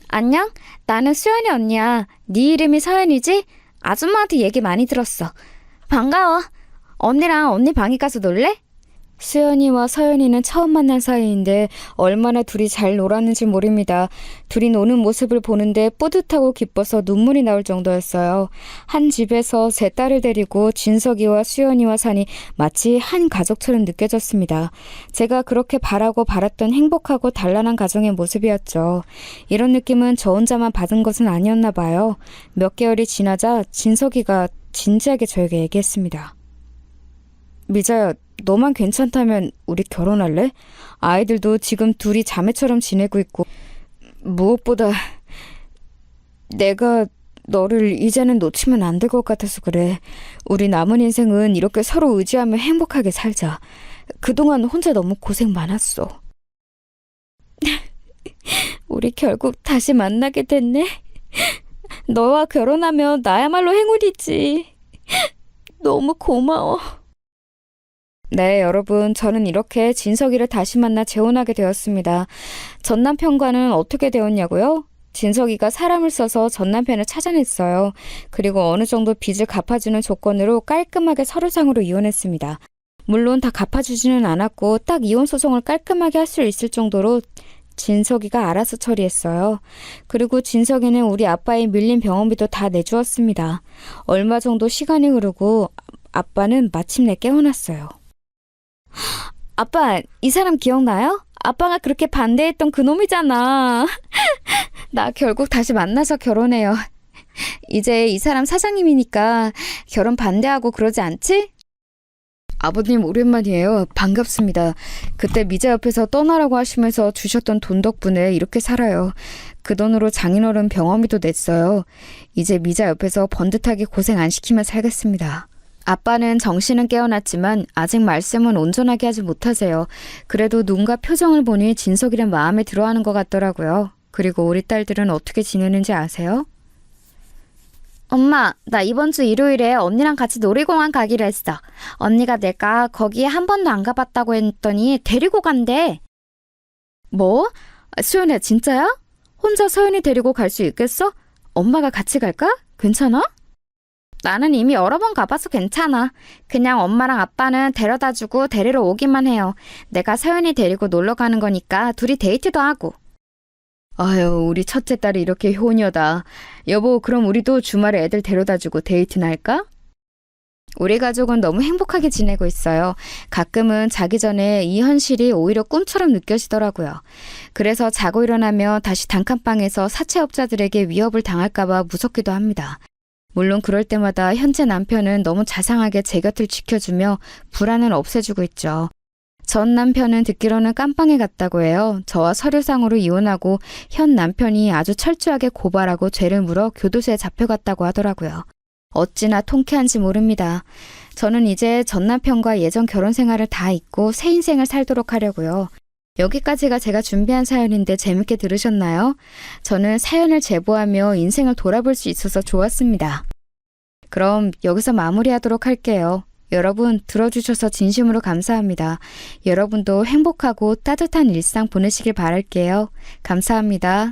안녕? 나는 수연이 언니야. 네 이름이 서연이지? 아줌마한테 얘기 많이 들었어. 반가워. 언니랑 언니 방에 가서 놀래? 수연이와 서연이는 처음 만난 사이인데 얼마나 둘이 잘 놀았는지 모릅니다. 둘이 노는 모습을 보는데 뿌듯하고 기뻐서 눈물이 나올 정도였어요. 한 집에서 제 딸을 데리고 진석이와 수연이와 사니 마치 한 가족처럼 느껴졌습니다. 제가 그렇게 바라고 바랐던 행복하고 단란한 가정의 모습이었죠. 이런 느낌은 저 혼자만 받은 것은 아니었나 봐요. 몇 개월이 지나자 진석이가 진지하게 저에게 얘기했습니다. 미자야, 너만 괜찮다면 우리 결혼할래? 아이들도 지금 둘이 자매처럼 지내고 있고 무엇보다 내가 너를 이제는 놓치면 안 될 것 같아서 그래. 우리 남은 인생은 이렇게 서로 의지하며 행복하게 살자. 그동안 혼자 너무 고생 많았어. 우리 결국 다시 만나게 됐네. 너와 결혼하면 나야말로 행운이지. 너무 고마워. 네, 여러분, 저는 이렇게 진석이를 다시 만나 재혼하게 되었습니다. 전 남편과는 어떻게 되었냐고요? 진석이가 사람을 써서 전 남편을 찾아냈어요. 그리고 어느 정도 빚을 갚아주는 조건으로 깔끔하게 서류상으로 이혼했습니다. 물론 다 갚아주지는 않았고 딱 이혼 소송을 깔끔하게 할 수 있을 정도로 진석이가 알아서 처리했어요. 그리고 진석이는 우리 아빠의 밀린 병원비도 다 내주었습니다. 얼마 정도 시간이 흐르고 아빠는 마침내 깨어났어요. 아빠, 이 사람 기억나요? 아빠가 그렇게 반대했던 그 놈이잖아. 나 결국 다시 만나서 결혼해요. 이제 이 사람 사장님이니까 결혼 반대하고 그러지 않지? 아버님 오랜만이에요. 반갑습니다. 그때 미자 옆에서 떠나라고 하시면서 주셨던 돈 덕분에 이렇게 살아요. 그 돈으로 장인어른 병원비도 냈어요. 이제 미자 옆에서 번듯하게 고생 안 시키며 살겠습니다. 아빠는 정신은 깨어났지만 아직 말씀은 온전하게 하지 못하세요. 그래도 눈과 표정을 보니 진석이란 마음에 들어하는 것 같더라고요. 그리고 우리 딸들은 어떻게 지내는지 아세요? 엄마, 나 이번 주 일요일에 언니랑 같이 놀이공원 가기로 했어. 언니가 내가 거기에 한 번도 안 가봤다고 했더니 데리고 간대. 뭐? 수연아, 진짜야? 혼자 서연이 데리고 갈 수 있겠어? 엄마가 같이 갈까? 괜찮아? 나는 이미 여러 번 가봐서 괜찮아. 그냥 엄마랑 아빠는 데려다주고 데리러 오기만 해요. 내가 서연이 데리고 놀러 가는 거니까 둘이 데이트도 하고. 아유, 우리 첫째 딸이 이렇게 효녀다. 여보, 그럼 우리도 주말에 애들 데려다주고 데이트나 할까? 우리 가족은 너무 행복하게 지내고 있어요. 가끔은 자기 전에 이 현실이 오히려 꿈처럼 느껴지더라고요. 그래서 자고 일어나면 다시 단칸방에서 사채업자들에게 위협을 당할까봐 무섭기도 합니다. 물론 그럴 때마다 현재 남편은 너무 자상하게 제 곁을 지켜주며 불안을 없애주고 있죠. 전 남편은 듣기로는 깜빵에 갔다고 해요. 저와 서류상으로 이혼하고 현 남편이 아주 철저하게 고발하고 죄를 물어 교도소에 잡혀갔다고 하더라고요. 어찌나 통쾌한지 모릅니다. 저는 이제 전 남편과 예전 결혼 생활을 다 잊고 새 인생을 살도록 하려고요. 여기까지가 제가 준비한 사연인데 재밌게 들으셨나요? 저는 사연을 제보하며 인생을 돌아볼 수 있어서 좋았습니다. 그럼 여기서 마무리하도록 할게요. 여러분 들어주셔서 진심으로 감사합니다. 여러분도 행복하고 따뜻한 일상 보내시길 바랄게요. 감사합니다.